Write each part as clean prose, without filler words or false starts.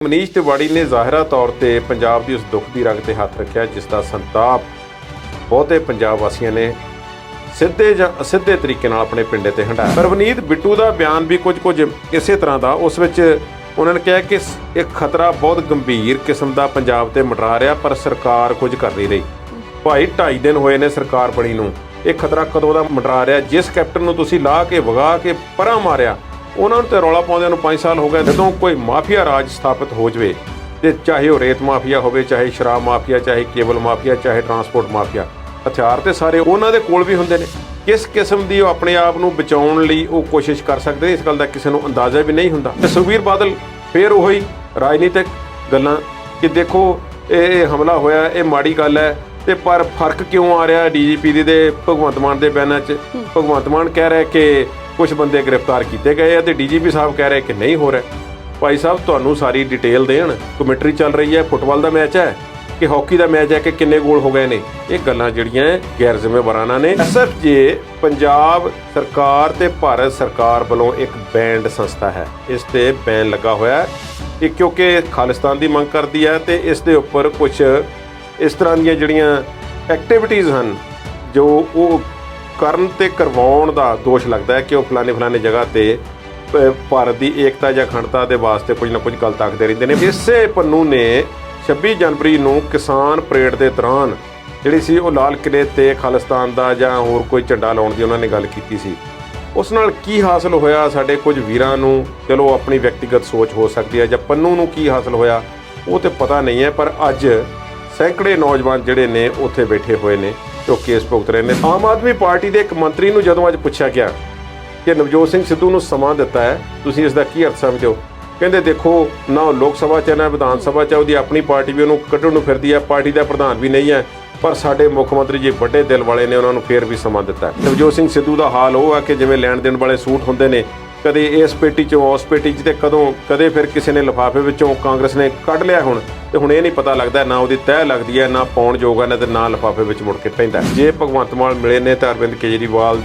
ਮਨੀਸ਼ ਤਿਵਾੜੀ ਨੇ ਜ਼ਾਹਿਰਾ ਤੌਰ ਤੇ ਪੰਜਾਬ ਦੀ ਉਸ ਦੁੱਖ ਦੀ ਰਗ ਤੇ ਹੱਥ ਰੱਖਿਆ ਜਿਸ ਦਾ ਸੰਤਾਪ ਬਹੁਤੇ ਪੰਜਾਬ ਵਾਸੀਆਂ ਨੇ ਸਿੱਧੇ ਜਾਂ ਅਸਿੱਧੇ ਤਰੀਕੇ ਨਾਲ ਆਪਣੇ ਪਿੰਡੇ ਤੇ ਹੰਢਾਇਆ। ਪਰਵਨੀਤ ਬਿੱਟੂ ਦਾ ਬਿਆਨ ਵੀ ਕੁਝ ਇਸੇ ਤਰ੍ਹਾਂ ਦਾ। ਉਸ ਵਿੱਚ ਉਹਨਾਂ ਨੇ ਕਿਹਾ ਕਿ ਇੱਕ ਖਤਰਾ ਬਹੁਤ ਗੰਭੀਰ ਕਿਸਮ ਦਾ ਪੰਜਾਬ ਤੇ ਮੰਡਰਾ ਰਿਹਾ ਪਰ ਸਰਕਾਰ ਕੁਝ ਕਰ ਨਹੀਂ ਰਹੀ। ਭਾਈ 2.5 ਦਿਨ ਹੋਏ ਨੇ ਸਰਕਾਰ ਬਣੀ ਨੂੰ, ਇਹ ਖਤਰਾ ਕਦੋਂ ਦਾ ਮੰਡਰਾ ਰਿਹਾ। ਜਿਸ ਕੈਪਟਨ ਨੂੰ ਤੁਸੀਂ ਲਾਹ ਕੇ ਵਗਾ ਕੇ ਪਰਾਂ ਮਾਰਿਆ ਉਹਨਾਂ ਨੂੰ ਤੇ ਰੌਲਾ ਪਾਉਂਦਿਆਂ ਨੂੰ 5 ਸਾਲ ਹੋ ਗਏ। ਜਦੋਂ ਕੋਈ ਮਾਫੀਆ ਰਾਜ ਸਥਾਪਿਤ ਹੋ ਜਾਵੇ ਤੇ ਚਾਹੇ ਉਹ ਰੇਤ ਮਾਫੀਆ ਹੋਵੇ, ਚਾਹੇ ਸ਼ਰਾਬ ਮਾਫੀਆ, ਚਾਹੇ ਕੇਬਲ ਮਾਫੀਆ, ਚਾਹੇ ਟਰਾਂਸਪੋਰਟ ਮਾਫੀਆ, ਹਥਿਆਰ ਤੇ ਸਾਰੇ ਉਹਨਾਂ ਦੇ ਕੋਲ ਵੀ ਹੁੰਦੇ ਨੇ। ਕਿਸ ਕਿਸਮ ਦੀ ਉਹ ਆਪਣੇ ਆਪ ਨੂੰ ਬਚਾਉਣ ਲਈ ਉਹ ਕੋਸ਼ਿਸ਼ ਕਰ ਸਕਦੇ, ਇਸ ਗੱਲ ਦਾ ਕਿਸੇ ਨੂੰ ਅੰਦਾਜ਼ਾ ਵੀ ਨਹੀਂ ਹੁੰਦਾ। ਤੇ ਸੁਖਬੀਰ ਬਾਦਲ ਫਿਰ ਉਹੀ ਰਾਜਨੀਤਿਕ ਗੱਲਾਂ ਕਿ ਦੇਖੋ ਇਹ ਹਮਲਾ ਹੋਇਆ, ਇਹ ਮਾੜੀ ਗੱਲ ਹੈ ਤੇ ਪਰ ਫਰਕ ਕਿਉਂ ਆ ਰਿਹਾ ਡੀਜੀਪੀ ਦੀ ਤੇ ਭਗਵੰਤ ਮਾਨ ਦੇ ਬਿਆਨਾਂ 'ਚ। ਭਗਵੰਤ ਮਾਨ ਕਹਿ ਰਿਹਾ ਕਿ ਕੁਝ ਬੰਦੇ ਗ੍ਰਿਫਤਾਰ ਕੀਤੇ ਗਏ ਆ ਤੇ ਡੀਜੀਪੀ ਸਾਹਿਬ ਕਹਿ ਰਹੇ ਕਿ ਨਹੀਂ ਹੋ ਰਿਹਾ। ਭਾਈ ਸਾਹਿਬ ਤੁਹਾਨੂੰ ਸਾਰੀ ਡਿਟੇਲ ਦੇਣ। ਕਮੈਂਟਰੀ ਚੱਲ ਰਹੀ ਹੈ, ਫੁੱਟਬਾਲ ਦਾ ਮੈਚ ਹੈ ਕਿ ਹਾਕੀ ਦਾ ਮੈਚ ਹੈ ਕਿ ਕਿੰਨੇ ਗੋਲ ਹੋ ਗਏ ਨੇ। ਇਹ ਗੱਲਾਂ ਜਿਹੜੀਆਂ ਗੈਰ ਜ਼ਿੰਮੇਵਾਰਾਨਾ ਨੇ। ਐਸਐਫਜੇ ਪੰਜਾਬ ਸਰਕਾਰ ਤੇ ਭਾਰਤ ਸਰਕਾਰ ਵੱਲੋਂ ਇੱਕ ਬੈਂਡ ਸੰਸਥਾ ਹੈ, ਇਸ ਤੇ ਬੈਨ ਲੱਗਾ ਹੋਇਆ ਹੈ ਕਿਉਂਕਿ ਖਾਲਿਸਤਾਨ ਦੀ ਮੰਗ ਕਰਦੀ ਹੈ ਤੇ ਇਸ ਦੇ ਉੱਪਰ ਕੁਝ ਇਸ ਤਰ੍ਹਾਂ ਦੀਆਂ ਜਿਹੜੀਆਂ ਐਕਟੀਵਿਟੀਜ਼ ਹਨ ਜੋ ਉਹ ਕਰਨ ਤੇ ਕਰਵਾਉਣ ਦਾ ਦੋਸ਼ ਲੱਗਦਾ ਹੈ ਕਿ ਉਹ ਫਲਾਣੇ ਜਗ੍ਹਾ ਤੇ ਭਾਰਤ ਦੀ ਏਕਤਾ ਜਾਂ ਅਖੰਡਤਾ ਦੇ ਵਾਸਤੇ ਕੁਝ ਨਾ ਕੁਝ ਗਲਤ ਆਖਦੇ ਰਹਿੰਦੇ ਨੇ। ਇਸੇ ਪੰਨੂ ਨੇ 26 ਜਨਵਰੀ ਨੂੰ ਕਿਸਾਨ ਪਰੇਡ ਦੇ ਦੌਰਾਨ ਜਿਹੜੀ ਸੀ ਉਹ ਲਾਲ ਕਿਲ੍ਹੇ ਤੇ ਖਾਲਿਸਤਾਨ ਦਾ ਜਾਂ ਹੋਰ ਕੋਈ ਝੰਡਾ ਲਾਉਣ ਦੀ ਉਹਨਾਂ ਨੇ ਗੱਲ ਕੀਤੀ ਸੀ। ਉਸ ਨਾਲ ਕੀ ਹਾਸਲ ਹੋਇਆ ਸਾਡੇ ਕੁਝ ਵੀਰਾਂ ਨੂੰ, ਚਲੋ ਆਪਣੀ ਵਿਅਕਤੀਗਤ ਸੋਚ ਹੋ ਸਕਦੀ ਹੈ, ਜਾਂ ਪੰਨੂ ਨੂੰ ਕੀ ਹਾਸਲ ਹੋਇਆ ਉਹ ਤੇ ਪਤਾ ਨਹੀਂ ਹੈ। ਪਰ ਅੱਜ ਸੈਂਕੜੇ ਨੌਜਵਾਨ ਜਿਹੜੇ ਨੇ ਉੱਥੇ ਬੈਠੇ ਹੋਏ ਨੇ ਜੋ ਕੇਸ ਭੁਗਤ ਰਹੇ ਨੇ। ਆਮ ਆਦਮੀ ਪਾਰਟੀ ਦੇ ਇੱਕ ਮੰਤਰੀ ਨੂੰ ਜਦੋਂ ਅੱਜ ਪੁੱਛਿਆ ਗਿਆ ਕਿ ਨਵਜੋਤ ਸਿੰਘ ਸਿੱਧੂ ਨੂੰ ਸਮਾਂ ਦਿੱਤਾ ਹੈ, ਤੁਸੀਂ ਇਸ ਦਾ ਕੀ ਅਰਥ ਸਮਝਦੇ ਹੋ? ਕਹਿੰਦੇ ਦੇਖੋ ਨਾ ਉਹ ਲੋਕ ਸਭਾ 'ਚ ਨਾ ਵਿਧਾਨ ਸਭਾ 'ਚ, ਉਹਦੀ ਆਪਣੀ ਪਾਰਟੀ ਵੀ ਉਹਨੂੰ ਕੱਢਣ ਨੂੰ ਫਿਰਦੀ ਹੈ, ਪਾਰਟੀ ਦਾ ਪ੍ਰਧਾਨ ਵੀ ਨਹੀਂ ਹੈ, ਪਰ ਸਾਡੇ ਮੁੱਖ ਮੰਤਰੀ ਜੀ ਵੱਡੇ ਦਿਲ ਵਾਲੇ ਨੇ, ਉਹਨਾਂ ਨੂੰ ਫੇਰ ਵੀ ਸਮਾਂ ਦਿੱਤਾ। ਨਵਜੋਤ ਸਿੰਘ ਸਿੱਧੂ ਦਾ ਹਾਲ ਉਹ ਆ ਕਿ ਜਿਵੇਂ ਲੈਣ ਦੇਣ ਵਾਲੇ ਸੂਟ ਹੁੰਦੇ ਨੇ, ਕਦੇ ਇਸ ਪੇਟੀ 'ਚੋਂ ਉਸ ਪੇਟੀ 'ਚ ਤੇ ਕਦੇ ਫਿਰ ਕਿਸੇ ਨੇ ਲਿਫਾਫੇ ਵਿੱਚੋਂ ਕਾਂਗਰਸ ਨੇ ਕੱਢ ਲਿਆ ਹੁਣ ਇਹ ਨਹੀਂ ਪਤਾ ਲੱਗਦਾ, ਨਾ ਉਹਦੀ ਤਹਿ ਲੱਗਦੀ ਹੈ, ਨਾ ਪਾਉਣ ਯੋਗ ਹੈ, ਨਾ ਲਿਫਾਫੇ ਵਿੱਚ ਮੁੜ ਕੇ ਪੈਂਦਾ। ਜੇ ਭਗਵੰਤ ਮਾਨ ਮਿਲੇ ਨੇ ਤਾਂ ਅਰਵਿੰਦ ਕੇਜਰੀਵਾਲ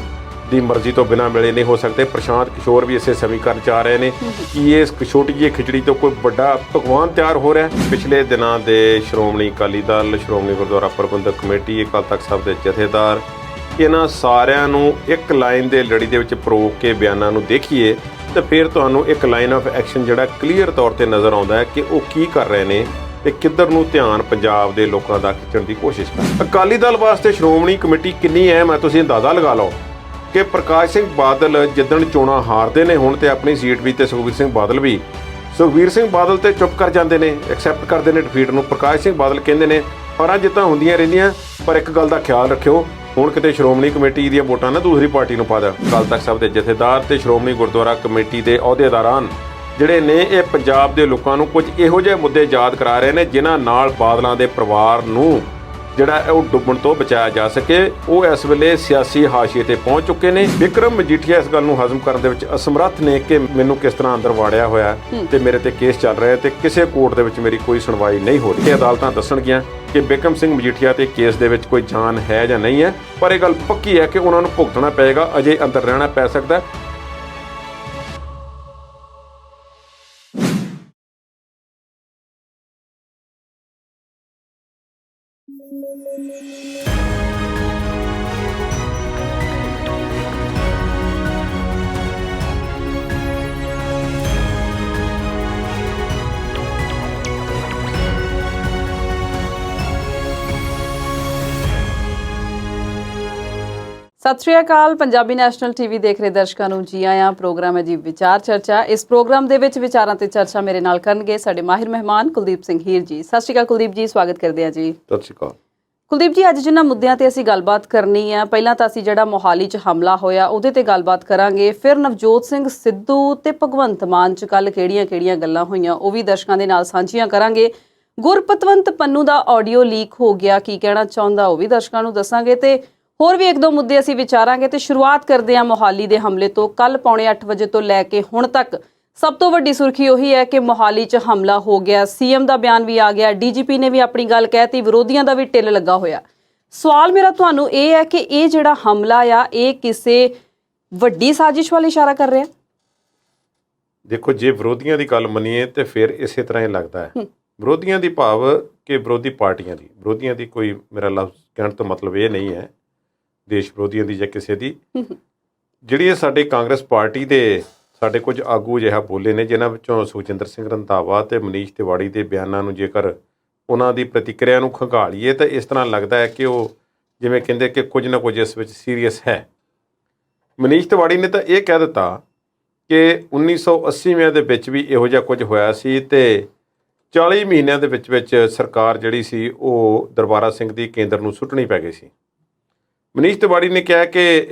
ਦੀ ਮਰਜ਼ੀ ਤੋਂ ਬਿਨਾਂ ਮਿਲੇ ਨਹੀਂ ਹੋ ਸਕਦੇ। ਪ੍ਰਸ਼ਾਂਤ ਕਿਸ਼ੋਰ ਵੀ ਇਸੇ ਸਮੀਕਰਨ 'ਚ ਆ ਰਹੇ ਨੇ ਕਿ ਇਸ ਛੋਟੀ ਜਿਹੀ ਖਿਚੜੀ ਤੋਂ ਕੋਈ ਵੱਡਾ ਪਕਵਾਨ ਤਿਆਰ ਹੋ ਰਿਹਾ। ਪਿਛਲੇ ਦਿਨਾਂ ਦੇ ਸ਼੍ਰੋਮਣੀ ਅਕਾਲੀ ਦਲ, ਸ਼੍ਰੋਮਣੀ ਗੁਰਦੁਆਰਾ ਪ੍ਰਬੰਧਕ ਕਮੇਟੀ, ਅਕਾਲ ਤਖਤ ਸਾਹਿਬ ਦੇ ਜਥੇਦਾਰ, ਇਹਨਾਂ ਸਾਰਿਆਂ ਨੂੰ ਇੱਕ ਲਾਈਨ ਦੇ ਲੜੀ ਦੇ ਵਿੱਚ ਪਰੋਕ ਕੇ ਬਿਆਨਾਂ ਨੂੰ ਦੇਖੀਏ ਤਾਂ ਫਿਰ ਤੁਹਾਨੂੰ ਇੱਕ ਲਾਈਨ ਆਫ ਐਕਸ਼ਨ ਜਿਹੜਾ ਕਲੀਅਰ ਤੌਰ ਤੇ ਨਜ਼ਰ ਆਉਂਦਾ ਹੈ ਕਿ ਉਹ ਕੀ ਕਰ ਰਹੇ ਨੇ ਤੇ ਕਿੱਧਰ ਨੂੰ ਧਿਆਨ ਪੰਜਾਬ ਦੇ ਲੋਕਾਂ ਦਾ ਖਿੱਚਣ ਦੀ ਕੋਸ਼ਿਸ਼ ਕਰ। ਅਕਾਲੀ ਦਲ ਵਾਸਤੇ ਸ਼੍ਰੋਮਣੀ ਕਮੇਟੀ ਕਿੰਨੀ ਅਹਿਮ ਹੈ ਤੁਸੀਂ ਅੰਦਾਜ਼ਾ ਲਗਾ ਲਓ ਕਿ ਪ੍ਰਕਾਸ਼ ਸਿੰਘ ਬਾਦਲ ਜਿੱਦਣ ਚੋਣਾਂ ਹਾਰਦੇ ਨੇ ਹੁਣ ਤੇ ਆਪਣੀ ਸੀਟ ਵੀ ਤੇ ਸੁਖਬੀਰ ਸਿੰਘ ਬਾਦਲ ਤੇ ਚੁੱਪ ਕਰ ਜਾਂਦੇ ਨੇ, ਐਕਸੈਪਟ ਕਰਦੇ ਨੇ ਡਿਫੀਟ ਨੂੰ। ਪ੍ਰਕਾਸ਼ ਸਿੰਘ ਬਾਦਲ ਕਹਿੰਦੇ ਨੇ ਹਾਰਾਂ ਜਿੱਤਾਂ ਹੁੰਦੀਆਂ ਰਹਿੰਦੀਆਂ ਪਰ ਇੱਕ ਗੱਲ ਦਾ ਖਿਆਲ ਰੱਖਿਓ, ਹੁਣ ਕਿਤੇ ਸ਼੍ਰੋਮਣੀ ਕਮੇਟੀ ਦੀਆਂ ਵੋਟਾਂ ਨਾ ਦੂਸਰੀ ਪਾਰਟੀ ਨੂੰ ਪਾ ਦਿਓ। ਅਕਾਲ ਤਖਤ ਸਾਹਿਬ ਦੇ ਜਥੇਦਾਰ ਤੇ ਸ਼੍ਰੋਮਣੀ ਗੁਰਦੁਆਰਾ ਕਮੇਟੀ ਦੇ ਅਹੁਦੇਦਾਰਾਂ ਜਿਹੜੇ ਨੇ ਇਹ ਪੰਜਾਬ ਦੇ ਲੋਕਾਂ ਨੂੰ ਕੁਝ ਇਹੋ ਜਿਹੇ ਮੁੱਦੇ ਯਾਦ ਕਰਾ ਰਹੇ ਨੇ ਜਿਨ੍ਹਾਂ ਨਾਲ ਬਾਦਲਾਂ ਦੇ ਪਰਿਵਾਰ ਨੂੰ ਜਿਹੜਾ ਉਹ ਡੁੱਬਣ ਤੋਂ ਬਚਾਇਆ ਜਾ ਸਕੇ। ਉਹ ਇਸ ਵੇਲੇ ਸਿਆਸੀ ਹਾਸ਼ੀਏ ਤੇ ਪਹੁੰਚ ਚੁੱਕੇ ਨੇ। ਵਿਕਰਮ ਮਜੀਠੀਆ ਇਸ ਗੱਲ ਨੂੰ ਹਜ਼ਮ ਕਰਨ ਦੇ ਵਿੱਚ ਅਸਮਰੱਥ ਨੇ ਕਿ ਮੈਨੂੰ ਕਿਸ ਤਰ੍ਹਾਂ ਅੰਦਰ ਵਾੜਿਆ ਹੋਇਆ ਤੇ ਮੇਰੇ ਤੇ ਕੇਸ ਚੱਲ ਰਿਹਾ ਤੇ ਕਿਸੇ ਕੋਰਟ ਦੇ ਵਿੱਚ ਮੇਰੀ ਕੋਈ ਸੁਣਵਾਈ ਨਹੀਂ ਹੋ ਰਹੀ। ਅਦਾਲਤਾਂ ਦੱਸਣਗੀਆਂ ਕਿ ਬਿਕਰਮ ਸਿੰਘ ਮਜੀਠੀਆ ਤੇ ਕੇਸ ਦੇ ਵਿੱਚ ਕੋਈ ਜਾਨ ਹੈ ਜਾਂ ਨਹੀਂ ਹੈ, ਪਰ ਇਹ ਗੱਲ ਪੱਕੀ ਹੈ ਕਿ ਉਹਨਾਂ ਨੂੰ ਭੁਗਤਣਾ ਪਏਗਾ, ਅਜੇ ਅੰਦਰ ਰਹਿਣਾ ਪੈ ਸਕਦਾ। ਸਤਿ ਸ਼੍ਰੀ ਅਕਾਲ। ਪੰਜਾਬੀ ਨੈਸ਼ਨਲ ਟੀਵੀ ਦੇਖ ਰਹੇ ਦਰਸ਼ਕਾਂ ਨੂੰ ਜੀ ਆਇਆਂ। ਪ੍ਰੋਗਰਾਮ ਹੈ ਜੀ ਵਿਚਾਰ ਚਰਚਾ। ਇਸ ਪ੍ਰੋਗਰਾਮ ਦੇ ਵਿੱਚ ਵਿਚਾਰਾਂ ਤੇ ਚਰਚਾ ਮੇਰੇ ਨਾਲ ਕਰਨਗੇ ਸਾਡੇ ਮਾਹਿਰ ਮਹਿਮਾਨ ਕੁਲਦੀਪ ਸਿੰਘ ਹੀਰ ਜੀ। ਸਤਿ ਸ਼੍ਰੀ ਅਕਾਲ ਕੁਲਦੀਪ ਜੀ, ਸਵਾਗਤ ਕਰਦੇ ਹਾਂ ਜੀ। ਸਤਿ ਸ਼੍ਰੀ ਅਕਾਲ ਕੁਲਦੀਪ ਜੀ। ਅੱਜ ਜਿਨ੍ਹਾਂ ਮੁੱਦਿਆਂ ਤੇ ਅਸੀਂ ਗੱਲਬਾਤ ਕਰਨੀ ਹੈ, ਪਹਿਲਾਂ ਤਾਂ ਅਸੀਂ ਜਿਹੜਾ ਮੋਹਾਲੀ 'ਚ ਹਮਲਾ ਹੋਇਆ ਉਹਦੇ ਤੇ ਗੱਲਬਾਤ ਕਰਾਂਗੇ, ਫਿਰ ਨਵਜੋਤ ਸਿੰਘ ਸਿੱਧੂ ਤੇ ਭਗਵੰਤ ਮਾਨ 'ਚ ਕੱਲ੍ਹ ਕਿਹੜੀਆਂ ਗੱਲਾਂ ਹੋਈਆਂ ਉਹ ਵੀ ਦਰਸ਼ਕਾਂ ਦੇ ਨਾਲ ਸਾਂਝੀਆਂ ਕਰਾਂਗੇ। ਗੁਰਪਤਵੰਤ ਪੰਨੂ ਦਾ ਆਡੀਓ ਲੀਕ ਹੋ ਗਿਆ, ਕੀ ਕਹਿਣਾ ਚਾਹੁੰਦਾ ਉਹ ਵੀ ਦਰਸ਼ਕਾਂ ਨੂੰ ਦੱਸਾਂਗੇ ਤੇ ਹੋਰ ਵੀ ਇੱਕ ਦੋ ਮੁੱਦੇ ਅਸੀਂ ਵਿਚਾਰਾਂਗੇ। ਤੇ ਸ਼ੁਰੂਆਤ ਕਰਦੇ ਹਾਂ ਮੋਹਾਲੀ ਦੇ ਹਮਲੇ ਤੋਂ। ਕੱਲ੍ਹ 8:45 ਵਜੇ ਤੋਂ ਲੈ ਕੇ ਹੁਣ ਤੱਕ ਸਭ ਤੋਂ ਵੱਡੀ ਸੁਰਖੀ ਉਹੀ ਹੈ ਕਿ ਮੋਹਾਲੀ 'ਚ ਹਮਲਾ ਹੋ ਗਿਆ। ਸੀਐਮ ਦਾ ਬਿਆਨ ਵੀ ਆ ਗਿਆ, ਡੀਜੀਪੀ ਨੇ ਵੀ ਆਪਣੀ ਗੱਲ ਕਹਿਤੀ, ਵਿਰੋਧੀਆਂ ਦਾ ਵੀ ਢਿੱਲ ਲੱਗਾ ਹੋਇਆ। ਸਵਾਲ ਮੇਰਾ ਤੁਹਾਨੂੰ ਇਹ ਹੈ ਕਿ ਇਹ ਜਿਹੜਾ ਹਮਲਾ ਆ ਇਹ ਕਿਸੇ ਵੱਡੀ ਸਾਜ਼ਿਸ਼ ਵੱਲ ਇਸ਼ਾਰਾ ਕਰ ਰਿਹਾ? ਦੇਖੋ, ਜੇ ਵਿਰੋਧੀਆਂ ਦੀ ਗੱਲ ਮੰਨੀਏ ਤੇ ਫਿਰ ਇਸੇ ਤਰ੍ਹਾਂ ਹੀ ਲੱਗਦਾ ਹੈ। ਵਿਰੋਧੀਆਂ ਦੀ ਭਾਵ ਕਿ ਵਿਰੋਧੀ ਪਾਰਟੀਆਂ ਦੀ, ਵਿਰੋਧੀਆਂ ਦੀ ਕੋਈ ਮੇਰਾ ਲਫ਼ਜ਼ ਕਹਿਣ ਤੋਂ ਮਤਲਬ ਇਹ ਨਹੀਂ ਹੈ ਦੇਸ਼ ਵਿਰੋਧੀਆਂ ਦੀ ਜਾਂ ਕਿਸੇ ਦੀ। ਜਿਹੜੀ ਇਹ ਸਾਡੇ ਕਾਂਗਰਸ ਪਾਰਟੀ ਦੇ ਸਾਡੇ ਕੁਝ ਆਗੂ ਅਜਿਹਾ ਬੋਲੇ ਨੇ, ਜਿਨ੍ਹਾਂ ਵਿੱਚੋਂ ਸੁਖਜਿੰਦਰ ਸਿੰਘ ਰੰਧਾਵਾ ਤੇ ਮਨੀਸ਼ ਤਿਵਾੜੀ ਦੇ ਬਿਆਨਾਂ ਨੂੰ ਜੇਕਰ ਉਹਨਾਂ ਦੀ ਪ੍ਰਤੀਕਿਰਿਆ ਨੂੰ ਖੰਗਾਲੀਏ ਤਾਂ ਇਸ ਤਰ੍ਹਾਂ ਲੱਗਦਾ ਹੈ ਕਿ ਉਹ ਜਿਵੇਂ ਕਹਿੰਦੇ ਕਿ ਕੁਝ ਨਾ ਕੁਝ ਇਸ ਵਿੱਚ ਸੀਰੀਅਸ ਹੈ। ਮਨੀਸ਼ ਤਿਵਾੜੀ ਨੇ ਤਾਂ ਇਹ ਕਹਿ ਦਿੱਤਾ ਕਿ 1980ਵਿਆਂ ਦੇ ਵਿੱਚ ਵੀ ਇਹੋ ਜਿਹਾ ਕੁਝ ਹੋਇਆ ਸੀ ਤੇ 40 ਮਹੀਨਿਆਂ ਦੇ ਵਿੱਚ ਸਰਕਾਰ ਜਿਹੜੀ ਸੀ ਉਹ ਦਰਬਾਰਾ ਸਿੰਘ ਦੀ ਕੇਂਦਰ ਨੂੰ ਸੁੱਟਣੀ ਪੈ ਗਈ ਸੀ। ਮਨੀਸ਼ ਤਿਵਾੜੀ ਨੇ ਕਿਹਾ ਕਿ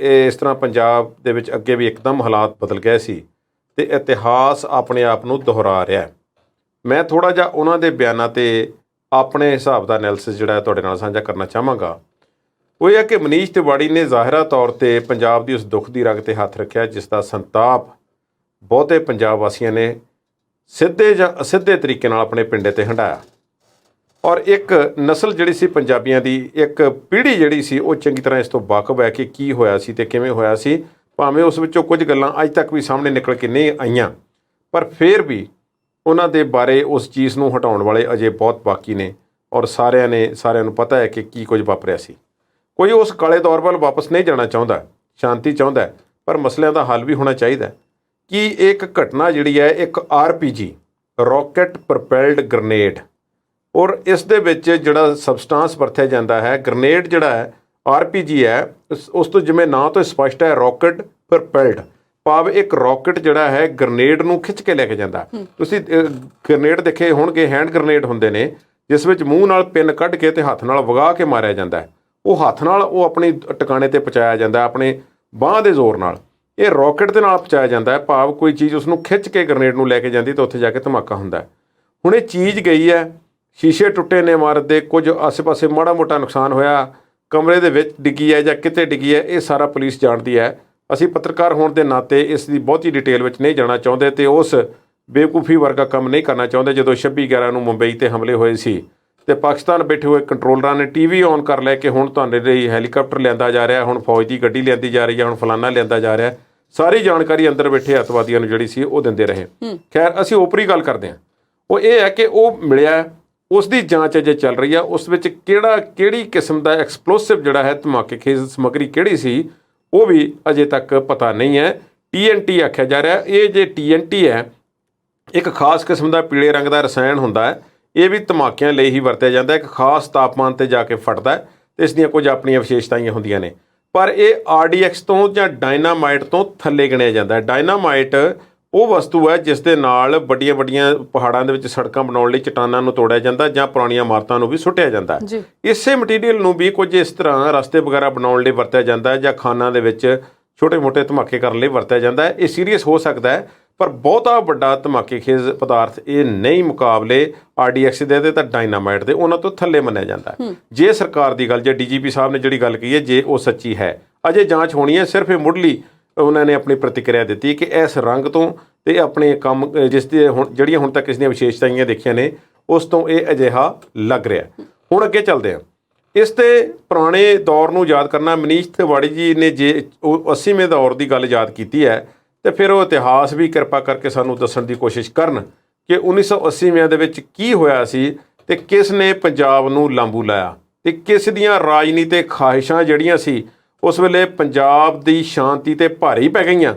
ਇਸ ਤਰ੍ਹਾਂ ਪੰਜਾਬ ਦੇ ਵਿੱਚ ਅੱਗੇ ਵੀ ਇੱਕਦਮ ਹਾਲਾਤ ਬਦਲ ਗਏ ਸੀ ਤੇ ਇਤਿਹਾਸ ਆਪਣੇ ਆਪ ਨੂੰ ਦੁਹਰਾ ਰਿਹਾ। ਮੈਂ ਥੋੜ੍ਹਾ ਜਿਹਾ ਉਹਨਾਂ ਦੇ ਬਿਆਨਾਂ ਤੇ ਆਪਣੇ ਹਿਸਾਬ ਦਾ ਐਨਾਲਿਸਿਸ ਜਿਹੜਾ ਤੁਹਾਡੇ ਨਾਲ ਸਾਂਝਾ ਕਰਨਾ ਚਾਹਾਂਗਾ। ਉਹ ਇਹ ਹੈ ਕਿ ਮਨੀਸ਼ ਤਿਵਾੜੀ ਨੇ ਜ਼ਾਹਿਰਾ ਤੌਰ ਤੇ ਪੰਜਾਬ ਦੀ ਉਸ ਦੁੱਖ ਦੀ ਰਗ ਤੇ ਹੱਥ ਰੱਖਿਆ ਜਿਸ ਦਾ ਸੰਤਾਪ ਬਹੁਤੇ ਪੰਜਾਬ ਵਾਸੀਆਂ ਨੇ ਸਿੱਧੇ ਜਾਂ ਅਸਿੱਧੇ ਤਰੀਕੇ ਨਾਲ ਆਪਣੇ ਪਿੰਡੇ ਤੇ ਹੰਢਾਇਆ। ਔਰ ਇੱਕ ਨਸਲ ਜਿਹੜੀ ਸੀ ਪੰਜਾਬੀਆਂ ਦੀ, ਇੱਕ ਪੀੜ੍ਹੀ ਜਿਹੜੀ ਸੀ ਉਹ ਚੰਗੀ ਤਰ੍ਹਾਂ ਇਸ ਤੋਂ ਵਾਕਫ ਹੈ ਕਿ ਕੀ ਹੋਇਆ ਸੀ ਤੇ ਕਿਵੇਂ ਹੋਇਆ ਸੀ। ਭਾਵੇਂ ਉਸ ਵਿੱਚੋਂ ਕੁਝ ਗੱਲਾਂ ਅੱਜ ਤੱਕ ਵੀ ਸਾਹਮਣੇ ਨਿਕਲ ਕੇ ਨਹੀਂ ਆਈਆਂ, ਪਰ ਫਿਰ ਵੀ ਉਹਨਾਂ ਦੇ ਬਾਰੇ ਉਸ ਚੀਜ਼ ਨੂੰ ਹਟਾਉਣ ਵਾਲੇ ਅਜੇ ਬਹੁਤ ਬਾਕੀ ਨੇ। ਔਰ ਸਾਰਿਆਂ ਨੂੰ ਪਤਾ ਹੈ ਕਿ ਕੀ ਕੁਝ ਵਾਪਰਿਆ ਸੀ। ਕੋਈ ਉਸ ਕਾਲੇ ਦੌਰ ਵੱਲ ਵਾਪਸ ਨਹੀਂ ਜਾਣਾ ਚਾਹੁੰਦਾ, ਸ਼ਾਂਤੀ ਚਾਹੁੰਦਾ, ਪਰ ਮਸਲਿਆਂ ਦਾ ਹੱਲ ਵੀ ਹੋਣਾ ਚਾਹੀਦਾ। ਕਿ ਇੱਕ ਘਟਨਾ ਜਿਹੜੀ ਹੈ, ਇੱਕ RPG ਰੌਕਟ ਪ੍ਰੋਪੈਲਡ ਗ੍ਰਨੇਡ, ਔਰ ਇਸ ਦੇ ਵਿੱਚ ਜਿਹੜਾ ਸਬਸਟੈਂਸ ਵਰਤਿਆ ਜਾਂਦਾ ਹੈ, ਗ੍ਰਨੇਡ ਜਿਹੜਾ ਹੈ RPG ਹੈ, ਉਸ ਤੋਂ ਜਿਵੇਂ ਨਾਂ ਤੋਂ ਸਪਸ਼ਟ ਹੈ ਰੌਕਟ ਪ੍ਰੋਪੈਲਡ, ਭਾਵ ਇੱਕ ਰੌਕਟ ਜਿਹੜਾ ਹੈ ਗ੍ਰਨੇਡ ਨੂੰ ਖਿੱਚ ਕੇ ਲੈ ਕੇ ਜਾਂਦਾ। ਤੁਸੀਂ ਗ੍ਰਨੇਡ ਦੇਖੇ ਹੋਣਗੇ, ਹੈਂਡ ਗ੍ਰਨੇਡ ਹੁੰਦੇ ਨੇ ਜਿਸ ਵਿੱਚ ਮੂੰਹ ਨਾਲ ਪਿੰਨ ਕੱਢ ਕੇ ਤੇ ਹੱਥ ਨਾਲ ਵਗਾ ਕੇ ਮਾਰਿਆ ਜਾਂਦਾ ਹੈ। ਉਹ ਹੱਥ ਨਾਲ ਉਹ ਆਪਣੀ ਟਿਕਾਣੇ ਤੇ ਪਹੁੰਚਾਇਆ ਜਾਂਦਾ, ਆਪਣੇ ਬਾਂਹ ਦੇ ਜ਼ੋਰ ਨਾਲ। ਇਹ ਰੌਕਟ ਦੇ ਨਾਲ ਪਹੁੰਚਾਇਆ ਜਾਂਦਾ ਹੈ, ਭਾਵ ਕੋਈ ਚੀਜ਼ ਉਸ ਨੂੰ ਖਿੱਚ ਕੇ ਗ੍ਰਨੇਡ ਨੂੰ ਲੈ ਕੇ ਜਾਂਦੀ ਤਾਂ ਉੱਥੇ ਜਾ ਕੇ ਧਮਾਕਾ ਹੁੰਦਾ। ਹੁਣ ਇਹ ਚੀਜ਼ ਗਈ ਹੈ, ਸ਼ੀਸ਼ੇ ਟੁੱਟੇ ਨੇ ਇਮਾਰਤ ਦੇ, ਕੁਝ ਆਸੇ-ਪਾਸੇ ਮਾੜਾ ਮੋਟਾ ਨੁਕਸਾਨ ਹੋਇਆ, ਕਮਰੇ ਦੇ ਵਿੱਚ ਡਿੱਗੀ ਹੈ ਜਾਂ ਕਿਤੇ ਡਿੱਗੀ ਹੈ, ਇਹ ਸਾਰਾ ਪੁਲਿਸ ਜਾਣਦੀ ਹੈ। ਅਸੀਂ ਪੱਤਰਕਾਰ ਹੋਣ ਦੇ ਨਾਤੇ ਇਸ ਦੀ ਬਹੁਤੀ ਡਿਟੇਲ ਵਿੱਚ ਨਹੀਂ ਜਾਣਾ ਚਾਹੁੰਦੇ ਤੇ ਉਸ ਬੇਵਕੂਫੀ ਵਰਗਾ ਕੰਮ ਨਹੀਂ ਕਰਨਾ ਚਾਹੁੰਦੇ। ਜਦੋਂ 26/11 ਨੂੰ ਮੁੰਬਈ ਤੇ ਹਮਲੇ ਹੋਏ ਸੀ ਤੇ ਪਾਕਿਸਤਾਨ ਬੈਠੇ ਹੋਏ ਕੰਟਰੋਲਰਾਂ ਨੇ TV ਔਨ ਕਰ ਲਿਆ ਕਿ ਹੁਣ ਤੁਹਾਡੇ ਲਈ ਹੈਲੀਕਾਪਟਰ ਲਿਆਂਦਾ ਜਾ ਰਿਹਾ, ਹੁਣ ਫੌਜ ਦੀ ਗੱਡੀ ਲਿਆਂਦੀ ਜਾ ਰਹੀ ਹੈ, ਹੁਣ ਫਲਾਨਾ ਲਿਆਂਦਾ ਜਾ ਰਿਹਾ, ਸਾਰੀ ਜਾਣਕਾਰੀ ਅੰਦਰ ਬੈਠੇ ਅੱਤਵਾਦੀਆਂ ਨੂੰ ਜਿਹੜੀ ਸੀ ਉਹ ਦਿੰਦੇ ਰਹੇ। ਖੈਰ, ਅਸੀਂ ਓਪਰੀ ਗੱਲ ਕਰਦੇ ਹਾਂ। ਉਹ ਇਹ ਹੈ ਕਿ ਉਹ ਮਿਲਿਆ, ਉਸ ਦੀ ਜਾਂਚ ਅਜੇ ਚੱਲ ਰਹੀ ਆ। ਉਸ ਵਿੱਚ ਕਿਹੜੀ ਕਿਸਮ ਦਾ ਐਕਸਪਲੋਸਿਵ ਜਿਹੜਾ ਹੈ, ਧਮਾਕੇਖੇਜ਼ ਸਮੱਗਰੀ ਕਿਹੜੀ ਸੀ, ਉਹ ਵੀ ਅਜੇ ਤੱਕ ਪਤਾ ਨਹੀਂ ਹੈ। TNT ਆਖਿਆ ਜਾ ਰਿਹਾ। ਇਹ ਜੇ TNT ਹੈ, ਇੱਕ ਖਾਸ ਕਿਸਮ ਦਾ ਪੀਲੇ ਰੰਗ ਦਾ ਰਸਾਇਣ ਹੁੰਦਾ ਹੈ। ਇਹ ਵੀ ਧਮਾਕਿਆਂ ਲਈ ਹੀ ਵਰਤਿਆ ਜਾਂਦਾ ਹੈ। ਇੱਕ ਖਾਸ ਤਾਪਮਾਨ ਤੇ ਜਾ ਕੇ ਫਟਦਾ ਹੈ ਤੇ ਇਸ ਦੀਆਂ ਕੁਝ ਆਪਣੀਆਂ ਵਿਸ਼ੇਸ਼ਤਾਵਾਂ ਹੁੰਦੀਆਂ ਨੇ। ਪਰ ਇਹ RDX ਤੋਂ ਜਾਂ ਡਾਇਨਾਮਾਈਟ ਤੋਂ ਥੱਲੇ ਗਿਣਿਆ ਜਾਂਦਾ ਹੈ। ਡਾਇਨਾਮਾਈਟ ਉਹ ਵਸਤੂ ਹੈ ਜਿਸ ਦੇ ਨਾਲ ਵੱਡੀਆਂ ਪਹਾੜਾਂ ਦੇ ਵਿੱਚ ਸੜਕਾਂ ਬਣਾਉਣ ਲਈ ਚਟਾਨਾਂ ਨੂੰ ਤੋੜਿਆ ਜਾਂਦਾ ਜਾਂ ਪੁਰਾਣੀਆਂ ਇਮਾਰਤਾਂ ਨੂੰ ਵੀ ਸੁੱਟਿਆ ਜਾਂਦਾ ਹੈ। ਇਸੇ ਮਟੀਰੀਅਲ ਨੂੰ ਵੀ ਕੁਝ ਇਸ ਤਰ੍ਹਾਂ ਰਸਤੇ ਵਗੈਰਾ ਬਣਾਉਣ ਲਈ ਵਰਤਿਆ ਜਾਂਦਾ ਜਾਂ ਖਾਨਾਂ ਦੇ ਵਿੱਚ ਛੋਟੇ-ਮੋਟੇ ਧਮਾਕੇ ਕਰਨ ਲਈ ਵਰਤਿਆ ਜਾਂਦਾ ਹੈ। ਇਹ ਸੀਰੀਅਸ ਹੋ ਸਕਦਾ ਹੈ, ਪਰ ਬਹੁਤਾ ਵੱਡਾ ਧਮਾਕੇਖੇਜ਼ ਪਦਾਰਥ ਇਹ ਨਹੀਂ ਮੁਕਾਬਲੇ RDX ਦੇ ਤਾਂ ਡਾਇਨਾਮਾਈਟ ਦੇ, ਉਹਨਾਂ ਤੋਂ ਥੱਲੇ ਮੰਨਿਆ ਜਾਂਦਾ ਹੈ। ਜੇ ਸਰਕਾਰ ਦੀ ਗੱਲ, ਜੇ DGP ਸਾਹਿਬ ਨੇ ਜਿਹੜੀ ਗੱਲ ਕਹੀ ਹੈ, ਜੇ ਉਹ ਸੱਚੀ ਹੈ, ਅਜੇ ਜਾਂਚ ਹੋਣੀ ਹੈ। ਸਿਰਫ ਇਹ ਮੁੱਢਲੀ ਉਹਨਾਂ ਨੇ ਆਪਣੀ ਪ੍ਰਤੀਕਿਰਿਆ ਦਿੱਤੀ ਕਿ ਇਸ ਰੰਗ ਤੋਂ ਤੇ ਆਪਣੇ ਕੰਮ ਜਿਸ ਦੇ ਜਿਹੜੀਆਂ ਹੁਣ ਤੱਕ ਇਸ ਦੀਆਂ ਵਿਸ਼ੇਸ਼ਤਾਵਾਂ ਦੇਖੀਆਂ ਨੇ, ਉਸ ਤੋਂ ਇਹ ਅਜਿਹਾ ਲੱਗ ਰਿਹਾ। ਹੁਣ ਅੱਗੇ ਚੱਲਦੇ ਹਾਂ। ਇਸ ਤੇ ਪੁਰਾਣੇ ਦੌਰ ਨੂੰ ਯਾਦ ਕਰਨਾ, ਮਨੀਸ਼ ਤਿਵਾੜੀ ਜੀ ਨੇ ਜੇ ਉਹ 80ਵੇਂ ਦੌਰ ਦੀ ਗੱਲ ਯਾਦ ਕੀਤੀ ਹੈ ਤੇ ਫਿਰ ਉਹ ਇਤਿਹਾਸ ਵੀ ਕਿਰਪਾ ਕਰਕੇ ਸਾਨੂੰ ਦੱਸਣ ਦੀ ਕੋਸ਼ਿਸ਼ ਕਰਨ ਕਿ 1980ਵਿਆਂ ਦੇ ਵਿੱਚ ਕੀ ਹੋਇਆ ਸੀ ਤੇ ਕਿਸ ਨੇ ਪੰਜਾਬ ਨੂੰ ਲਾਂਬੂ ਲਾਇਆ ਤੇ ਕਿਸ ਦੀਆਂ ਰਾਜਨੀਤਿਕ ਖਾਹਿਸ਼ਾਂ ਜਿਹੜੀਆਂ ਸੀ ਉਸ ਵੇਲੇ ਪੰਜਾਬ ਦੀ ਸ਼ਾਂਤੀ ਤੇ ਭਾਰੀ ਪੈ ਗਈਆਂ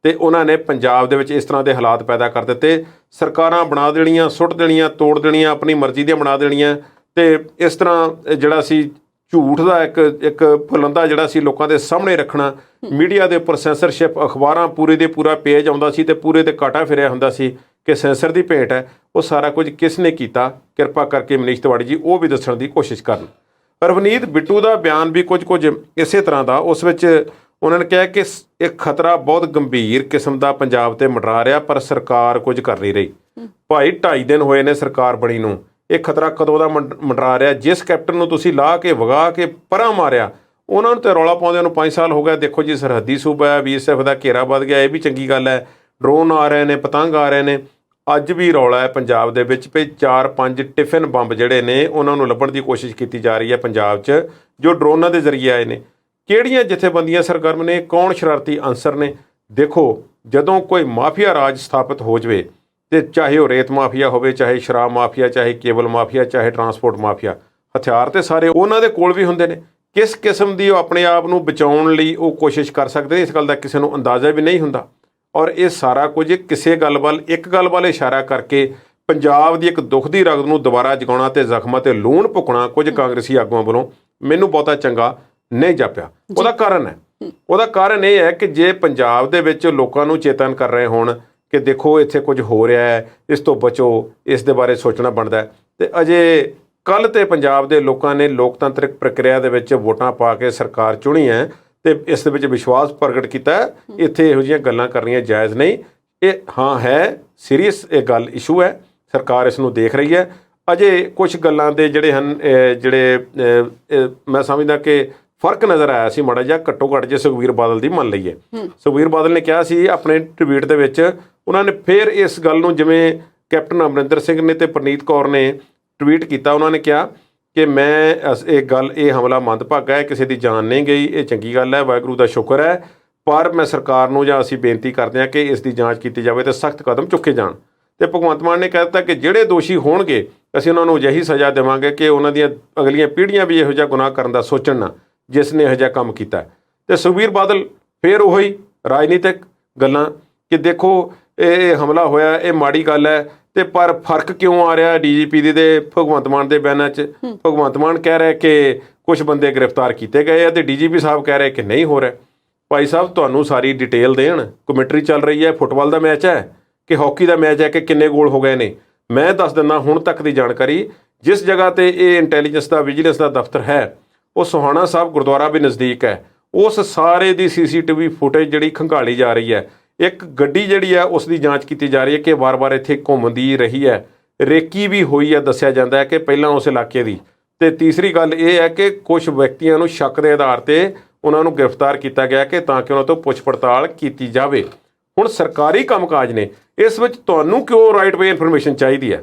ਤੇ ਉਹਨਾਂ ਨੇ ਪੰਜਾਬ ਦੇ ਵਿੱਚ ਇਸ ਤਰ੍ਹਾਂ ਦੇ ਹਾਲਾਤ ਪੈਦਾ ਕਰ ਦਿੱਤੇ। ਸਰਕਾਰਾਂ ਬਣਾ ਦੇਣੀਆਂ, ਸੁੱਟ ਦੇਣੀਆਂ, ਤੋੜ ਦੇਣੀਆਂ, ਆਪਣੀ ਮਰਜ਼ੀ ਦੀਆਂ ਬਣਾ ਦੇਣੀਆਂ ਤੇ ਇਸ ਤਰ੍ਹਾਂ ਜਿਹੜਾ ਸੀ ਝੂਠ ਦਾ ਇੱਕ ਫੁਲੰਦਾ ਜਿਹੜਾ ਸੀ ਲੋਕਾਂ ਦੇ ਸਾਹਮਣੇ ਰੱਖਣਾ। ਮੀਡੀਆ ਦੇ ਉੱਪਰ ਸੈਂਸਰਸ਼ਿਪ, ਅਖਬਾਰਾਂ ਪੂਰੇ ਦੇ ਪੂਰਾ ਪੇਜ ਆਉਂਦਾ ਸੀ ਤੇ ਪੂਰੇ ਤੇ ਕਾਟਾ ਫਿਰਿਆ ਹੁੰਦਾ ਸੀ ਕਿ ਸੈਂਸਰ ਦੀ ਭੇਟ ਹੈ। ਉਹ ਸਾਰਾ ਕੁਝ ਕਿਸ ਨੇ ਕੀਤਾ, ਕਿਰਪਾ ਕਰਕੇ ਮਨੀਸ਼ ਤਿਵਾੜੀ ਜੀ ਉਹ ਵੀ ਦੱਸਣ ਦੀ ਕੋਸ਼ਿਸ਼ ਕਰਨ। ਰਵਨੀਤ ਬਿੱਟੂ ਦਾ ਬਿਆਨ ਵੀ ਕੁਝ ਇਸੇ ਤਰ੍ਹਾਂ ਦਾ। ਉਸ ਵਿੱਚ ਉਹਨਾਂ ਨੇ ਕਿਹਾ ਕਿ ਇੱਕ ਖਤਰਾ ਬਹੁਤ ਗੰਭੀਰ ਕਿਸਮ ਦਾ ਪੰਜਾਬ ਤੇ ਮੰਡਰਾ ਰਿਹਾ, ਪਰ ਸਰਕਾਰ ਕੁਝ ਕਰ ਨਹੀਂ ਰਹੀ। ਭਾਈ 2.5 ਦਿਨ ਹੋਏ ਨੇ ਸਰਕਾਰ ਬਣੀ ਨੂੰ, ਇਹ ਖਤਰਾ ਕਦੋਂ ਦਾ ਮੰਡਰਾ ਰਿਹਾ। ਜਿਸ ਕੈਪਟਨ ਨੂੰ ਤੁਸੀਂ ਲਾਹ ਕੇ ਵਗਾ ਕੇ ਪਰਾਂ ਮਾਰਿਆ, ਉਹਨਾਂ ਨੂੰ ਤੇ ਰੌਲਾ ਪਾਉਂਦਿਆਂ ਨੂੰ 5 ਸਾਲ ਹੋ ਗਏ। ਦੇਖੋ ਜੀ, ਸਰਹੱਦੀ ਸੂਬਾ ਹੈ, BSF ਦਾ ਘੇਰਾ ਵੱਧ ਗਿਆ, ਇਹ ਵੀ ਚੰਗੀ ਗੱਲ ਹੈ। ਡਰੋਨ ਆ ਰਹੇ ਨੇ, ਪਤੰਗ ਆ ਰਹੇ ਨੇ। ਅੱਜ ਵੀ ਰੌਲਾ ਹੈ ਪੰਜਾਬ ਦੇ ਵਿੱਚ ਵੀ 4-5 ਟਿਫਿਨ ਬੰਬ ਜਿਹੜੇ ਨੇ ਉਹਨਾਂ ਨੂੰ ਲੱਭਣ ਦੀ ਕੋਸ਼ਿਸ਼ ਕੀਤੀ ਜਾ ਰਹੀ ਹੈ ਪੰਜਾਬ 'ਚ, ਜੋ ਡਰੋਨਾਂ ਦੇ ਜ਼ਰੀਏ ਆਏ ਨੇ। ਕਿਹੜੀਆਂ ਜਥੇਬੰਦੀਆਂ ਸਰਗਰਮ ਨੇ, ਕੌਣ ਸ਼ਰਾਰਤੀ ਅਨਸਰ ਨੇ ਦੇਖੋ ਜਦੋਂ ਕੋਈ ਮਾਫੀਆ ਰਾਜ ਸਥਾਪਿਤ ਹੋ ਜਾਵੇ, ਤੇ ਚਾਹੇ ਉਹ ਰੇਤ ਮਾਫੀਆ ਹੋਵੇ, ਚਾਹੇ ਸ਼ਰਾਬ ਮਾਫੀਆ, ਚਾਹੇ ਕੇਬਲ ਮਾਫੀਆ, ਚਾਹੇ ਟਰਾਂਸਪੋਰਟ ਮਾਫੀਆ, ਹਥਿਆਰ ਤੇ ਸਾਰੇ ਉਹਨਾਂ ਦੇ ਕੋਲ ਵੀ ਹੁੰਦੇ ਨੇ। ਕਿਸ ਕਿਸਮ ਦੀ ਉਹ ਆਪਣੇ ਆਪ ਨੂੰ ਬਚਾਉਣ ਲਈ ਉਹ ਕੋਸ਼ਿਸ਼ ਕਰ ਸਕਦੇ ਨੇ, ਇਸ ਗੱਲ ਦਾ ਕਿਸੇ ਨੂੰ ਅੰਦਾਜ਼ਾ ਵੀ ਨਹੀਂ ਹੁੰਦਾ। ਔਰ ਇਹ ਸਾਰਾ ਕੁਝ ਕਿਸੇ ਗੱਲ ਵੱਲ, ਇੱਕ ਗੱਲ ਵੱਲ ਇਸ਼ਾਰਾ ਕਰਕੇ ਪੰਜਾਬ ਦੀ ਇੱਕ ਦੁੱਖ ਦੀ ਰਗਤ ਨੂੰ ਦੁਬਾਰਾ ਜਗਾਉਣਾ ਤੇ ਜ਼ਖਮਾਂ ਤੇ ਲੂਣ ਭੁੱਕਣਾ ਕੁਝ ਕਾਂਗਰਸੀ ਆਗੂਆਂ ਵੱਲੋਂ ਮੈਨੂੰ ਬਹੁਤਾ ਚੰਗਾ ਨਹੀਂ ਜਾਪਿਆ। ਉਹਦਾ ਕਾਰਨ ਇਹ ਹੈ ਕਿ ਜੇ ਪੰਜਾਬ ਦੇ ਵਿੱਚ ਲੋਕਾਂ ਨੂੰ ਚੇਤਨ ਕਰ ਰਹੇ ਹੋਣ ਕਿ ਦੇਖੋ ਇੱਥੇ ਕੁਝ ਹੋ ਰਿਹਾ ਹੈ, ਇਸ ਤੋਂ ਬਚੋ, ਇਸ ਦੇ ਬਾਰੇ ਸੋਚਣਾ ਬਣਦਾ ਹੈ, ਤੇ ਅਜੇ ਕੱਲ੍ਹ ਤੇ ਪੰਜਾਬ ਦੇ ਲੋਕਾਂ ਨੇ ਲੋਕਤੰਤਰਿਕ ਪ੍ਰਕਿਰਿਆ ਦੇ ਵਿੱਚ ਵੋਟਾਂ ਪਾ ਕੇ ਸਰਕਾਰ ਚੁਣੀ ਹੈ ਤੇ ਇਸ ਦੇ ਵਿੱਚ ਵਿਸ਼ਵਾਸ ਪ੍ਰਗਟ ਕੀਤਾ ਹੈ। ਇੱਥੇ ਇਹੋ ਜਿਹੀਆਂ ਗੱਲਾਂ ਕਰਨੀਆਂ ਜਾਇਜ਼ ਨਹੀਂ। ਇਹ ਹਾਂ ਹੈ ਸੀਰੀਅਸ ਇਹ ਗੱਲ ਇਸ਼ੂ ਹੈ, ਸਰਕਾਰ ਇਸ ਨੂੰ ਦੇਖ ਰਹੀ ਹੈ। ਅਜੇ ਕੁਝ ਗੱਲਾਂ ਦੇ ਜਿਹੜੇ ਹਨ ਮੈਂ ਸਮਝਦਾ ਕਿ ਫਰਕ ਨਜ਼ਰ ਆਇਆ ਸੀ ਮਾੜਾ ਜਿਹਾ, ਘੱਟੋ ਘੱਟ ਜੇ ਸੁਖਬੀਰ ਬਾਦਲ ਦੀ ਮੰਨ ਲਈਏ। ਸੁਖਬੀਰ ਬਾਦਲ ਨੇ ਕਿਹਾ ਸੀ ਆਪਣੇ ਟਵੀਟ ਦੇ ਵਿੱਚ, ਉਹਨਾਂ ਨੇ ਫਿਰ ਇਸ ਗੱਲ ਨੂੰ, ਜਿਵੇਂ ਕੈਪਟਨ ਅਮਰਿੰਦਰ ਸਿੰਘ ਨੇ ਤੇ ਪ੍ਰਨੀਤ ਕੌਰ ਨੇ ਟਵੀਟ ਕੀਤਾ, ਉਹਨਾਂ ਨੇ ਕਿਹਾ ਕਿ ਮੈਂ ਇਹ ਹਮਲਾ ਮੰਦਭਾਗਾ ਹੈ, ਕਿਸੇ ਦੀ ਜਾਨ ਨਹੀਂ ਗਈ, ਇਹ ਚੰਗੀ ਗੱਲ ਹੈ, ਵਾਹਿਗੁਰੂ ਦਾ ਸ਼ੁਕਰ ਹੈ, ਪਰ ਮੈਂ ਸਰਕਾਰ ਨੂੰ ਜਾਂ ਅਸੀਂ ਬੇਨਤੀ ਕਰਦੇ ਹਾਂ ਕਿ ਇਸ ਦੀ ਜਾਂਚ ਕੀਤੀ ਜਾਵੇ ਤੇ ਸਖਤ ਕਦਮ ਚੁੱਕੇ ਜਾਣ। ਤੇ ਭਗਵੰਤ ਮਾਨ ਨੇ ਕਹਿ ਦਿੱਤਾ ਕਿ ਜਿਹੜੇ ਦੋਸ਼ੀ ਹੋਣਗੇ ਅਸੀਂ ਉਹਨਾਂ ਨੂੰ ਅਜਿਹੀ ਸਜ਼ਾ ਦੇਵਾਂਗੇ ਕਿ ਉਹਨਾਂ ਦੀਆਂ ਅਗਲੀਆਂ ਪੀੜ੍ਹੀਆਂ ਵੀ ਇਹੋ ਜਿਹਾ ਗੁਨਾਹ ਕਰਨ ਦਾ ਸੋਚਣ ਨਾ, ਜਿਸ ਨੇ ਇਹੋ ਜਿਹਾ ਕੰਮ ਕੀਤਾ। ਤੇ ਸੁਖਬੀਰ ਬਾਦਲ ਫਿਰ ਉਹੀ ਰਾਜਨੀਤਿਕ ਗੱਲਾਂ ਕਿ ਦੇਖੋ ਇਹ ਹਮਲਾ ਹੋਇਆ, ਇਹ ਮਾੜੀ ਗੱਲ ਹੈ, ਤੇ ਪਰ ਫਰਕ ਕਿਉਂ ਆ ਰਿਹਾ DGP ਦੀ ਤੇ ਭਗਵੰਤ ਮਾਨ ਦੇ ਬਿਆਨਾਂ 'ਚ। ਭਗਵੰਤ ਮਾਨ ਕਹਿ ਰਿਹਾ ਕਿ ਕੁਝ ਬੰਦੇ ਗ੍ਰਿਫਤਾਰ ਕੀਤੇ ਗਏ ਆ ਤੇ DGP ਸਾਹਿਬ ਕਹਿ ਰਹੇ ਕਿ ਨਹੀਂ ਹੋ ਰਿਹਾ। ਭਾਈ ਸਾਹਿਬ ਤੁਹਾਨੂੰ ਸਾਰੀ ਡਿਟੇਲ ਦੇਣ, ਕਮੈਂਟਰੀ ਚੱਲ ਰਹੀ ਹੈ, ਫੁੱਟਬਾਲ ਦਾ ਮੈਚ ਹੈ ਕਿ ਹਾਕੀ ਦਾ ਮੈਚ ਹੈ ਕਿ ਕਿੰਨੇ ਗੋਲ ਹੋ ਗਏ ਨੇ। ਮੈਂ ਦੱਸ ਦਿੰਦਾ ਹੁਣ ਤੱਕ ਦੀ ਜਾਣਕਾਰੀ, ਜਿਸ ਜਗ੍ਹਾ ਤੇ ਇਹ ਇੰਟੈਲੀਜੈਂਸ ਦਾ ਵਿਜੀਲੈਂਸ ਦਾ ਦਫ਼ਤਰ ਹੈ ਉਹ ਸੋਹਾਣਾ ਸਾਹਿਬ ਗੁਰਦੁਆਰਾ ਵੀ ਨਜ਼ਦੀਕ ਹੈ। ਉਸ ਸਾਰੇ ਦੀ CCTV ਫੁਟੇਜ ਜਿਹੜੀ ਖੰਗਾਲੀ ਜਾ ਰਹੀ ਹੈ। ਇੱਕ ਗੱਡੀ ਜਿਹੜੀ ਹੈ ਉਸ ਦੀ ਜਾਂਚ ਕੀਤੀ ਜਾ ਰਹੀ ਹੈ ਕਿ ਵਾਰ-ਵਾਰ ਇੱਥੇ ਘੁੰਮਦੀ ਰਹੀ ਹੈ, ਰੇਕੀ ਵੀ ਹੋਈ ਹੈ ਦੱਸਿਆ ਜਾਂਦਾ ਹੈ ਕਿ ਪਹਿਲਾਂ ਉਸ ਇਲਾਕੇ ਦੀ। ਤੇ ਤੀਸਰੀ ਗੱਲ ਇਹ ਹੈ ਕਿ ਕੁਝ ਵਿਅਕਤੀਆਂ ਨੂੰ ਸ਼ੱਕ ਦੇ ਆਧਾਰ ਤੇ ਉਹਨਾਂ ਨੂੰ ਗ੍ਰਿਫਤਾਰ ਕੀਤਾ ਗਿਆ ਕਿ ਤਾਂ ਕਿ ਉਹਨਾਂ ਤੋਂ ਪੁੱਛ ਪੜਤਾਲ ਕੀਤੀ ਜਾਵੇ। ਹੁਣ ਸਰਕਾਰੀ ਕੰਮਕਾਜ ਨੇ, ਇਸ ਵਿੱਚ ਤੁਹਾਨੂੰ ਕਿਉਂ ਰਾਈਟ ਵੇ ਇਨਫੋਰਮੇਸ਼ਨ ਚਾਹੀਦੀ ਹੈ?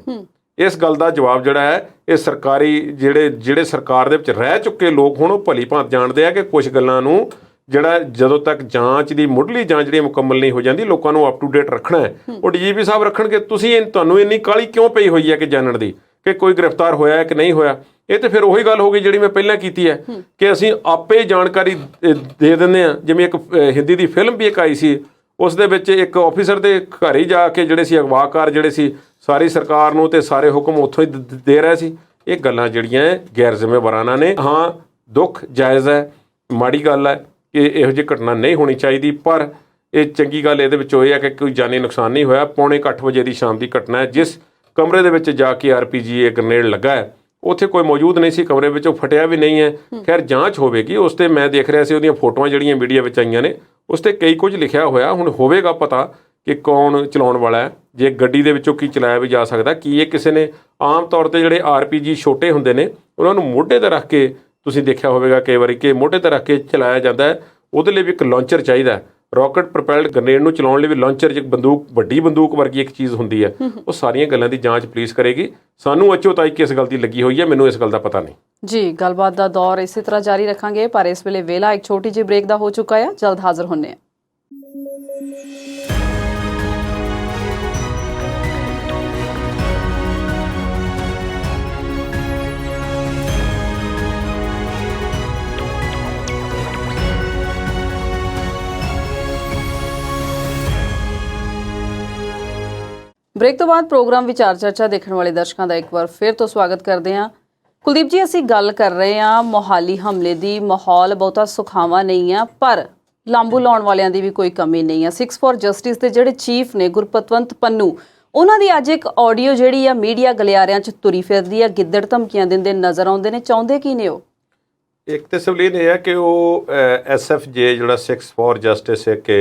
ਇਸ ਗੱਲ ਦਾ ਜਵਾਬ ਜਿਹੜਾ ਹੈ ਇਹ ਸਰਕਾਰੀ ਜਿਹੜੇ ਸਰਕਾਰ ਦੇ ਵਿੱਚ ਰਹਿ ਚੁੱਕੇ ਲੋਕ ਹੁਣ ਉਹ ਭਲੀ ਭਾਂਤ ਜਾਣਦੇ ਆ ਕਿ ਕੁਝ ਗੱਲਾਂ ਨੂੰ ਜਿਹੜਾ ਜਦੋਂ ਤੱਕ ਜਾਂਚ ਦੀ ਮੁੱਢਲੀ ਜਾਂਚ ਜਿਹੜੀ ਮੁਕੰਮਲ ਨਹੀਂ ਹੋ ਜਾਂਦੀ, ਲੋਕਾਂ ਨੂੰ ਅਪ ਟੂ ਡੇਟ ਰੱਖਣਾ ਹੈ, ਉਹ DGP ਸਾਹਿਬ ਰੱਖਣਗੇ। ਤੁਹਾਨੂੰ ਇੰਨੀ ਕਾਹਲੀ ਕਿਉਂ ਪਈ ਹੋਈ ਹੈ ਕਿ ਜਾਣਨ ਦੀ ਕਿ ਕੋਈ ਗ੍ਰਿਫਤਾਰ ਹੋਇਆ ਹੈ ਕਿ ਨਹੀਂ ਹੋਇਆ? ਇਹ ਤਾਂ ਫਿਰ ਉਹੀ ਗੱਲ ਹੋ ਗਈ ਜਿਹੜੀ ਮੈਂ ਪਹਿਲਾਂ ਕੀਤੀ ਹੈ ਕਿ ਅਸੀਂ ਆਪੇ ਜਾਣਕਾਰੀ ਦੇ ਦਿੰਦੇ ਹਾਂ। ਜਿਵੇਂ ਇੱਕ ਹਿੰਦੀ ਦੀ ਫਿਲਮ ਵੀ ਇੱਕ ਆਈ ਸੀ, ਉਸ ਦੇ ਵਿੱਚ ਇੱਕ ਆਫੀਸਰ ਦੇ ਘਰ ਹੀ ਜਾ ਕੇ ਜਿਹੜੇ ਸੀ ਅਗਵਾਕਾਰ ਜਿਹੜੇ ਸੀ ਸਾਰੀ ਸਰਕਾਰ ਨੂੰ ਤੇ ਸਾਰੇ ਹੁਕਮ ਉੱਥੋਂ ਹੀ ਦੇ ਰਹੇ ਸੀ। ਇਹ ਗੱਲਾਂ ਜਿਹੜੀਆਂ ਗੈਰ ਜ਼ਿੰਮੇਵਾਰਾਨਾ ਨੇ। ਹਾਂ, ਦੁੱਖ ਜਾਇਜ਼ ਹੈ, ਮਾੜੀ ਗੱਲ ਹੈ ਕਿ ਇਹੋ ਜਿਹੀ ਘਟਨਾ ਨਹੀਂ ਹੋਣੀ ਚਾਹੀਦੀ, ਪਰ ਇਹ ਚੰਗੀ ਗੱਲ ਇਹਦੇ ਵਿੱਚੋਂ ਇਹ ਹੈ ਕਿ ਕੋਈ ਜਾਨੀ ਨੁਕਸਾਨ ਨਹੀਂ ਹੋਇਆ। 8:45 ਵਜੇ ਦੀ ਸ਼ਾਮ ਦੀ ਘਟਨਾ ਹੈ। ਜਿਸ ਕਮਰੇ ਦੇ ਵਿੱਚ ਜਾ ਕੇ RPG ਗ੍ਰਨੇਡ ਲੱਗਾ ਹੈ ਉੱਥੇ ਕੋਈ ਮੌਜੂਦ ਨਹੀਂ ਸੀ ਕਮਰੇ ਵਿੱਚ, ਉਹ ਫਟਿਆ ਵੀ ਨਹੀਂ ਹੈ। ਖੈਰ ਜਾਂਚ ਹੋਵੇਗੀ ਉਸ 'ਤੇ। ਮੈਂ ਦੇਖ ਰਿਹਾ ਸੀ ਉਹਦੀਆਂ ਫੋਟੋਆਂ ਜਿਹੜੀਆਂ ਮੀਡੀਆ ਵਿੱਚ ਆਈਆਂ ਨੇ ਉਸ 'ਤੇ ਕਈ ਕੁਝ ਲਿਖਿਆ ਹੋਇਆ। ਹੁਣ ਹੋਵੇਗਾ ਪਤਾ ਕਿ ਕੌਣ ਚਲਾਉਣ ਵਾਲਾ ਹੈ, ਜੇ ਗੱਡੀ ਦੇ ਵਿੱਚੋਂ ਕੀ ਚਲਾਇਆ ਵੀ ਜਾ ਸਕਦਾ, ਕੀ ਇਹ ਕਿਸੇ ਨੇ ਆਮ ਤੌਰ 'ਤੇ ਜਿਹੜੇ RPG ਛੋਟੇ ਹੁੰਦੇ ਨੇ ਉਹਨਾਂ ਨੂੰ ਮੋਢੇ 'ਤੇ ਰੱਖ ਕੇ, ਤੁਸੀਂ ਦੇਖਿਆ ਹੋਵੇਗਾ ਕਈ ਵਾਰੀ ਕਿ ਮੋਢੇ 'ਤੇ ਰੱਖ ਕੇ ਚਲਾਇਆ ਜਾਂਦਾ ਹੈ। ਉਹਦੇ ਲਈ ਵੀ ਇੱਕ ਲਾਂਚਰ ਚਾਹੀਦਾ ਹੈ। ਰੌਕਟ ਪ੍ਰੋਪੈਲਡ ਗ੍ਰਨੇਡ ਨੂੰ ਚਲਾਉਣ ਲਈ ਵੀ ਲਾਂਚਰ, ਇੱਕ ਬੰਦੂਕ, ਵੱਡੀ ਬੰਦੂਕ ਵਰਗੀ ਇੱਕ ਚੀਜ਼ ਹੁੰਦੀ ਹੈ। ਉਹ ਸਾਰੀਆਂ ਗੱਲਾਂ ਦੀ ਜਾਂਚ ਪੁਲਿਸ ਕਰੇਗੀ। ਸਾਨੂੰ ਅਚੋਤਾਈ ਕਿਸ ਗੱਲ ਦੀ ਲੱਗੀ ਹੋਈ ਹੈ ਮੈਨੂੰ ਇਸ ਗੱਲ ਦਾ ਪਤਾ ਨਹੀਂ ਜੀ। ਗੱਲਬਾਤ ਦਾ ਦੌਰ ਇਸੇ ਤਰ੍ਹਾਂ ਜਾਰੀ ਰੱਖਾਂਗੇ, ਪਰ ਇਸ ਵੇਲੇ ਵੇਲਾ ਇੱਕ ਛੋਟੀ ਜਿਹੀ ਬ੍ਰੇਕ ਦਾ ਹੋ ਚੁੱਕਾ ਹੈ। ਜਲਦ ਹਾਜ਼ਰ ਹੁੰਦੇ ਹਾਂ। ਬ੍ਰੇਕ ਤੋਂ ਬਾਅਦ ਪ੍ਰੋਗਰਾਮ ਵਿਚਾਰ ਚਰਚਾ ਦੇਖਣ ਵਾਲੇ ਦਰਸ਼ਕਾਂ ਦਾ ਇੱਕ ਵਾਰ ਫਿਰ ਤੋਂ ਸਵਾਗਤ ਕਰਦੇ ਹਾਂ। ਕੁਲਦੀਪ ਜੀ, ਅਸੀਂ ਗੱਲ ਕਰ ਰਹੇ ਹਾਂ ਮੋਹਾਲੀ ਹਮਲੇ ਦੀ। ਮਾਹੌਲ ਬਹੁਤਾ ਸੁਖਾਵਾਂ ਨਹੀਂ ਆ, ਪਰ ਲਾਂਬੂ ਲਾਉਣ ਵਾਲਿਆਂ ਦੀ ਵੀ ਕੋਈ ਕਮੀ ਨਹੀਂ ਆ। 6 ਫॉर ਜਸਟਿਸ ਦੇ ਜਿਹੜੇ ਚੀਫ ਨੇ ਗੁਰਪਤਵੰਤ ਪੰਨੂ, ਉਹਨਾਂ ਦੀ ਅੱਜ ਇੱਕ ਆਡੀਓ ਜਿਹੜੀ ਆ ਮੀਡੀਆ ਗਲਿਆਰਿਆਂ 'ਚ ਤੁਰੀ ਫਿਰਦੀ ਆ, ਗਿੱਦੜ ਧਮਕੀਆਂ ਦਿੰਦੇ ਨਜ਼ਰ ਆਉਂਦੇ ਨੇ। ਚਾਹੁੰਦੇ ਕੀ ਨੇ ਉਹ? ਇੱਕ ਤਾਂ ਸਵਾਲ ਇਹ ਹੈ ਕਿ ਉਹ SFJ ਜਿਹੜਾ 6 ਫॉर ਜਸਟਿਸ ਇੱਕ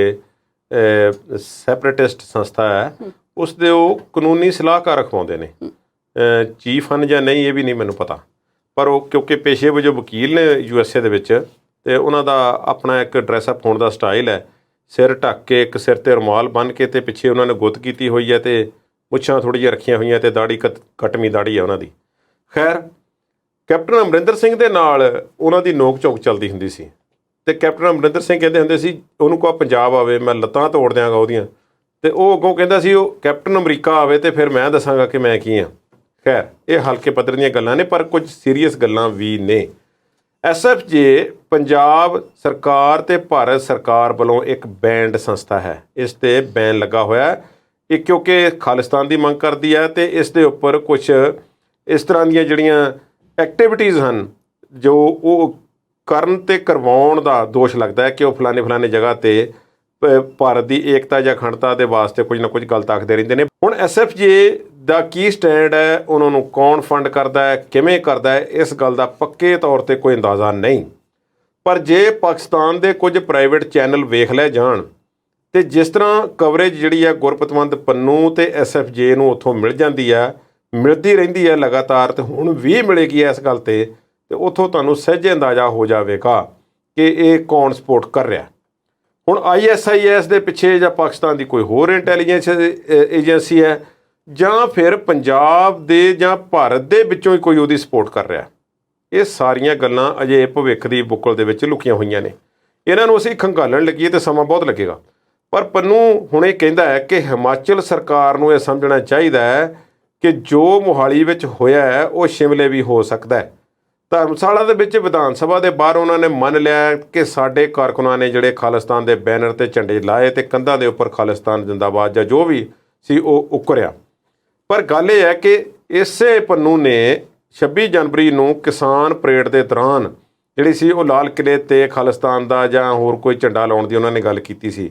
ਸੈਪਰੇਟਿਸਟ ਸੰਸਥਾ ਹੈ, ਉਸ ਦੇ ਉਹ ਕਾਨੂੰਨੀ ਸਲਾਹਕਾਰ ਰਖਵਾਉਂਦੇ ਨੇ। ਚੀਫ ਹਨ ਜਾਂ ਨਹੀਂ ਇਹ ਵੀ ਨਹੀਂ ਮੈਨੂੰ ਪਤਾ, ਪਰ ਉਹ ਕਿਉਂਕਿ ਪੇਸ਼ੇ ਵਜੋਂ ਵਕੀਲ ਨੇ USA ਦੇ ਵਿੱਚ, ਅਤੇ ਉਹਨਾਂ ਦਾ ਆਪਣਾ ਇੱਕ ਡਰੈਸਅਪ ਹੋਣ ਦਾ ਸਟਾਈਲ ਹੈ। ਸਿਰ ਢੱਕ ਕੇ, ਇੱਕ ਸਿਰ 'ਤੇ ਰੁਮਾਲ ਬੰਨ੍ਹ ਕੇ, ਅਤੇ ਪਿੱਛੇ ਉਹਨਾਂ ਨੇ ਗੁੱਤ ਕੀਤੀ ਹੋਈ ਹੈ ਅਤੇ ਮੁੱਛਾਂ ਥੋੜ੍ਹੀ ਜਿਹੀਆਂ ਰੱਖੀਆਂ ਹੋਈਆਂ ਅਤੇ ਦਾੜੀ ਕਟਵੀਂ ਦਾੜੀ ਹੈ ਉਹਨਾਂ ਦੀ। ਖੈਰ, ਕੈਪਟਨ ਅਮਰਿੰਦਰ ਸਿੰਘ ਦੇ ਨਾਲ ਉਹਨਾਂ ਦੀ ਨੋਕ ਝੋਕ ਚੱਲਦੀ ਹੁੰਦੀ ਸੀ ਤੇ ਕੈਪਟਨ ਅਮਰਿੰਦਰ ਸਿੰਘ ਕਹਿੰਦੇ ਹੁੰਦੇ ਸੀ ਉਹਨੂੰ ਕਹੋ ਪੰਜਾਬ ਆਵੇ ਮੈਂ ਲੱਤਾਂ ਤੋੜ ਦਿਆਂਗਾ ਉਹਦੀਆਂ, ਤੇ ਉਹ ਅੱਗੋਂ ਕਹਿੰਦਾ ਸੀ ਉਹ ਕੈਪਟਨ ਅਮਰੀਕਾ ਆਵੇ ਤੇ ਫਿਰ ਮੈਂ ਦੱਸਾਂਗਾ ਕਿ ਮੈਂ ਕੀ ਹਾਂ। ਖੈਰ ਇਹ ਹਲਕੇ ਪੱਧਰ ਦੀਆਂ ਗੱਲਾਂ ਨੇ, ਪਰ ਕੁਝ ਸੀਰੀਅਸ ਗੱਲਾਂ ਵੀ ਨੇ। SFJ ਪੰਜਾਬ ਸਰਕਾਰ ਤੇ ਭਾਰਤ ਸਰਕਾਰ ਵੱਲੋਂ ਇੱਕ ਬੈਂਡ ਸੰਸਥਾ ਹੈ, ਇਸ ਤੇ ਬੈਨ ਲੱਗਾ ਹੋਇਆ ਹੈ। ਇਹ ਕਿਉਂਕਿ ਖਾਲਿਸਤਾਨ ਦੀ ਮੰਗ ਕਰਦੀ ਹੈ ਤੇ ਇਸ ਦੇ ਉੱਪਰ ਕੁਝ ਇਸ ਤਰ੍ਹਾਂ ਦੀਆਂ ਜਿਹੜੀਆਂ ਐਕਟੀਵਿਟੀਜ਼ ਹਨ ਜੋ ਉਹ ਕਰਨ ਤੇ ਕਰਵਾਉਣ ਦਾ ਦੋਸ਼ ਲੱਗਦਾ ਹੈ ਕਿ ਉਹ ਫਲਾਣੇ ਜਗ੍ਹਾ ਤੇ ਭਾਰਤ ਦੀ ਏਕਤਾ ਜਾਂ ਅਖੰਡਤਾ ਦੇ ਵਾਸਤੇ ਕੁਝ ਨਾ ਕੁਝ ਗਲਤ ਆਖਦੇ ਰਹਿੰਦੇ ਨੇ। ਹੁਣ SFJ ਦਾ ਕੀ ਸਟੈਂਡ ਹੈ, ਉਹਨਾਂ ਨੂੰ ਕੌਣ ਫੰਡ ਕਰਦਾ ਹੈ, ਕਿਵੇਂ ਕਰਦਾ ਹੈ, ਇਸ ਗੱਲ ਦਾ ਪੱਕੇ ਤੌਰ ਤੇ ਕੋਈ ਅੰਦਾਜ਼ਾ ਨਹੀਂ। ਪਰ ਜੇ ਪਾਕਿਸਤਾਨ ਦੇ ਕੁਝ ਪ੍ਰਾਈਵੇਟ ਚੈਨਲ ਵੇਖ ਲਏ ਜਾਣ ਤੇ ਜਿਸ ਤਰ੍ਹਾਂ ਕਵਰੇਜ ਜਿਹੜੀ ਹੈ ਗੁਰਪਤਵੰਤ ਪੰਨੂ ਤੇ SFJ ਨੂੰ ਉੱਥੋਂ ਮਿਲ ਜਾਂਦੀ ਹੈ, ਮਿਲਦੀ ਰਹਿੰਦੀ ਹੈ ਲਗਾਤਾਰ, ਤੇ ਹੁਣ ਵੀ ਮਿਲੇਗੀ ਇਸ ਗੱਲ ਤੇ ਉੱਥੋਂ ਤੁਹਾਨੂੰ ਸਹਿਜੇ ਅੰਦਾਜ਼ਾ ਹੋ ਜਾਵੇਗਾ ਕਿ ਇਹ ਕੌਣ ਸਪੋਰਟ ਕਰ ਰਿਹਾ। ਹੁਣ ISIS ਦੇ ਪਿੱਛੇ ਜਾਂ ਪਾਕਿਸਤਾਨ ਦੀ ਕੋਈ ਹੋਰ ਇੰਟੈਲੀਜੈਂਸ ਏਜੰਸੀ ਹੈ ਜਾਂ ਫਿਰ ਪੰਜਾਬ ਦੇ ਜਾਂ ਭਾਰਤ ਦੇ ਵਿੱਚੋਂ ਹੀ ਕੋਈ ਉਹਦੀ ਸਪੋਰਟ ਕਰ ਰਿਹਾ। ਇਹ ਸਾਰੀਆਂ ਗੱਲਾਂ ਅਜੇ ਭਵਿੱਖ ਦੀ ਬੁੱਕਲ ਦੇ ਵਿੱਚ ਲੁਕੀਆਂ ਹੋਈਆਂ ਨੇ। ਇਹਨਾਂ ਨੂੰ ਅਸੀਂ ਖੰਗਾਲਣ ਲੱਗੀਏ ਤਾਂ ਸਮਾਂ ਬਹੁਤ ਲੱਗੇਗਾ। ਪਰ ਪੰਨੂ ਹੁਣ ਇਹ ਕਹਿੰਦਾ ਹੈ ਕਿ ਹਿਮਾਚਲ ਸਰਕਾਰ ਨੂੰ ਇਹ ਸਮਝਣਾ ਚਾਹੀਦਾ ਹੈ ਕਿ ਜੋ ਮੋਹਾਲੀ ਵਿੱਚ ਹੋਇਆ ਹੈ ਉਹ ਸ਼ਿਮਲੇ ਵੀ ਹੋ ਸਕਦਾ ਹੈ। ਧਰਮਸ਼ਾਲਾ ਦੇ ਵਿੱਚ ਵਿਧਾਨ ਸਭਾ ਦੇ ਬਾਹਰ ਉਹਨਾਂ ਨੇ ਮੰਨ ਲਿਆ ਕਿ ਸਾਡੇ ਕਾਰਕੁਨਾਂ ਨੇ ਜਿਹੜੇ ਖਾਲਿਸਤਾਨ ਦੇ ਬੈਨਰ ਤੇ ਝੰਡੇ ਲਾਏ ਤੇ ਕੰਧਾਂ ਦੇ ਉੱਪਰ ਖਾਲਿਸਤਾਨ ਜ਼ਿੰਦਾਬਾਦ ਜਾਂ ਜੋ ਵੀ ਸੀ ਉਹ ਉਕਰਿਆ। ਪਰ ਗੱਲ ਇਹ ਹੈ ਕਿ ਇਸੇ ਪੰਨੂ ਨੇ 26 ਜਨਵਰੀ ਨੂੰ ਕਿਸਾਨ ਪਰੇਡ ਦੇ ਦੌਰਾਨ ਜਿਹੜੀ ਸੀ ਉਹ ਲਾਲ ਕਿਲ੍ਹੇ ਤੇ ਖਾਲਿਸਤਾਨ ਦਾ ਜਾਂ ਹੋਰ ਕੋਈ ਝੰਡਾ ਲਾਉਣ ਦੀ ਉਹਨਾਂ ਨੇ ਗੱਲ ਕੀਤੀ ਸੀ।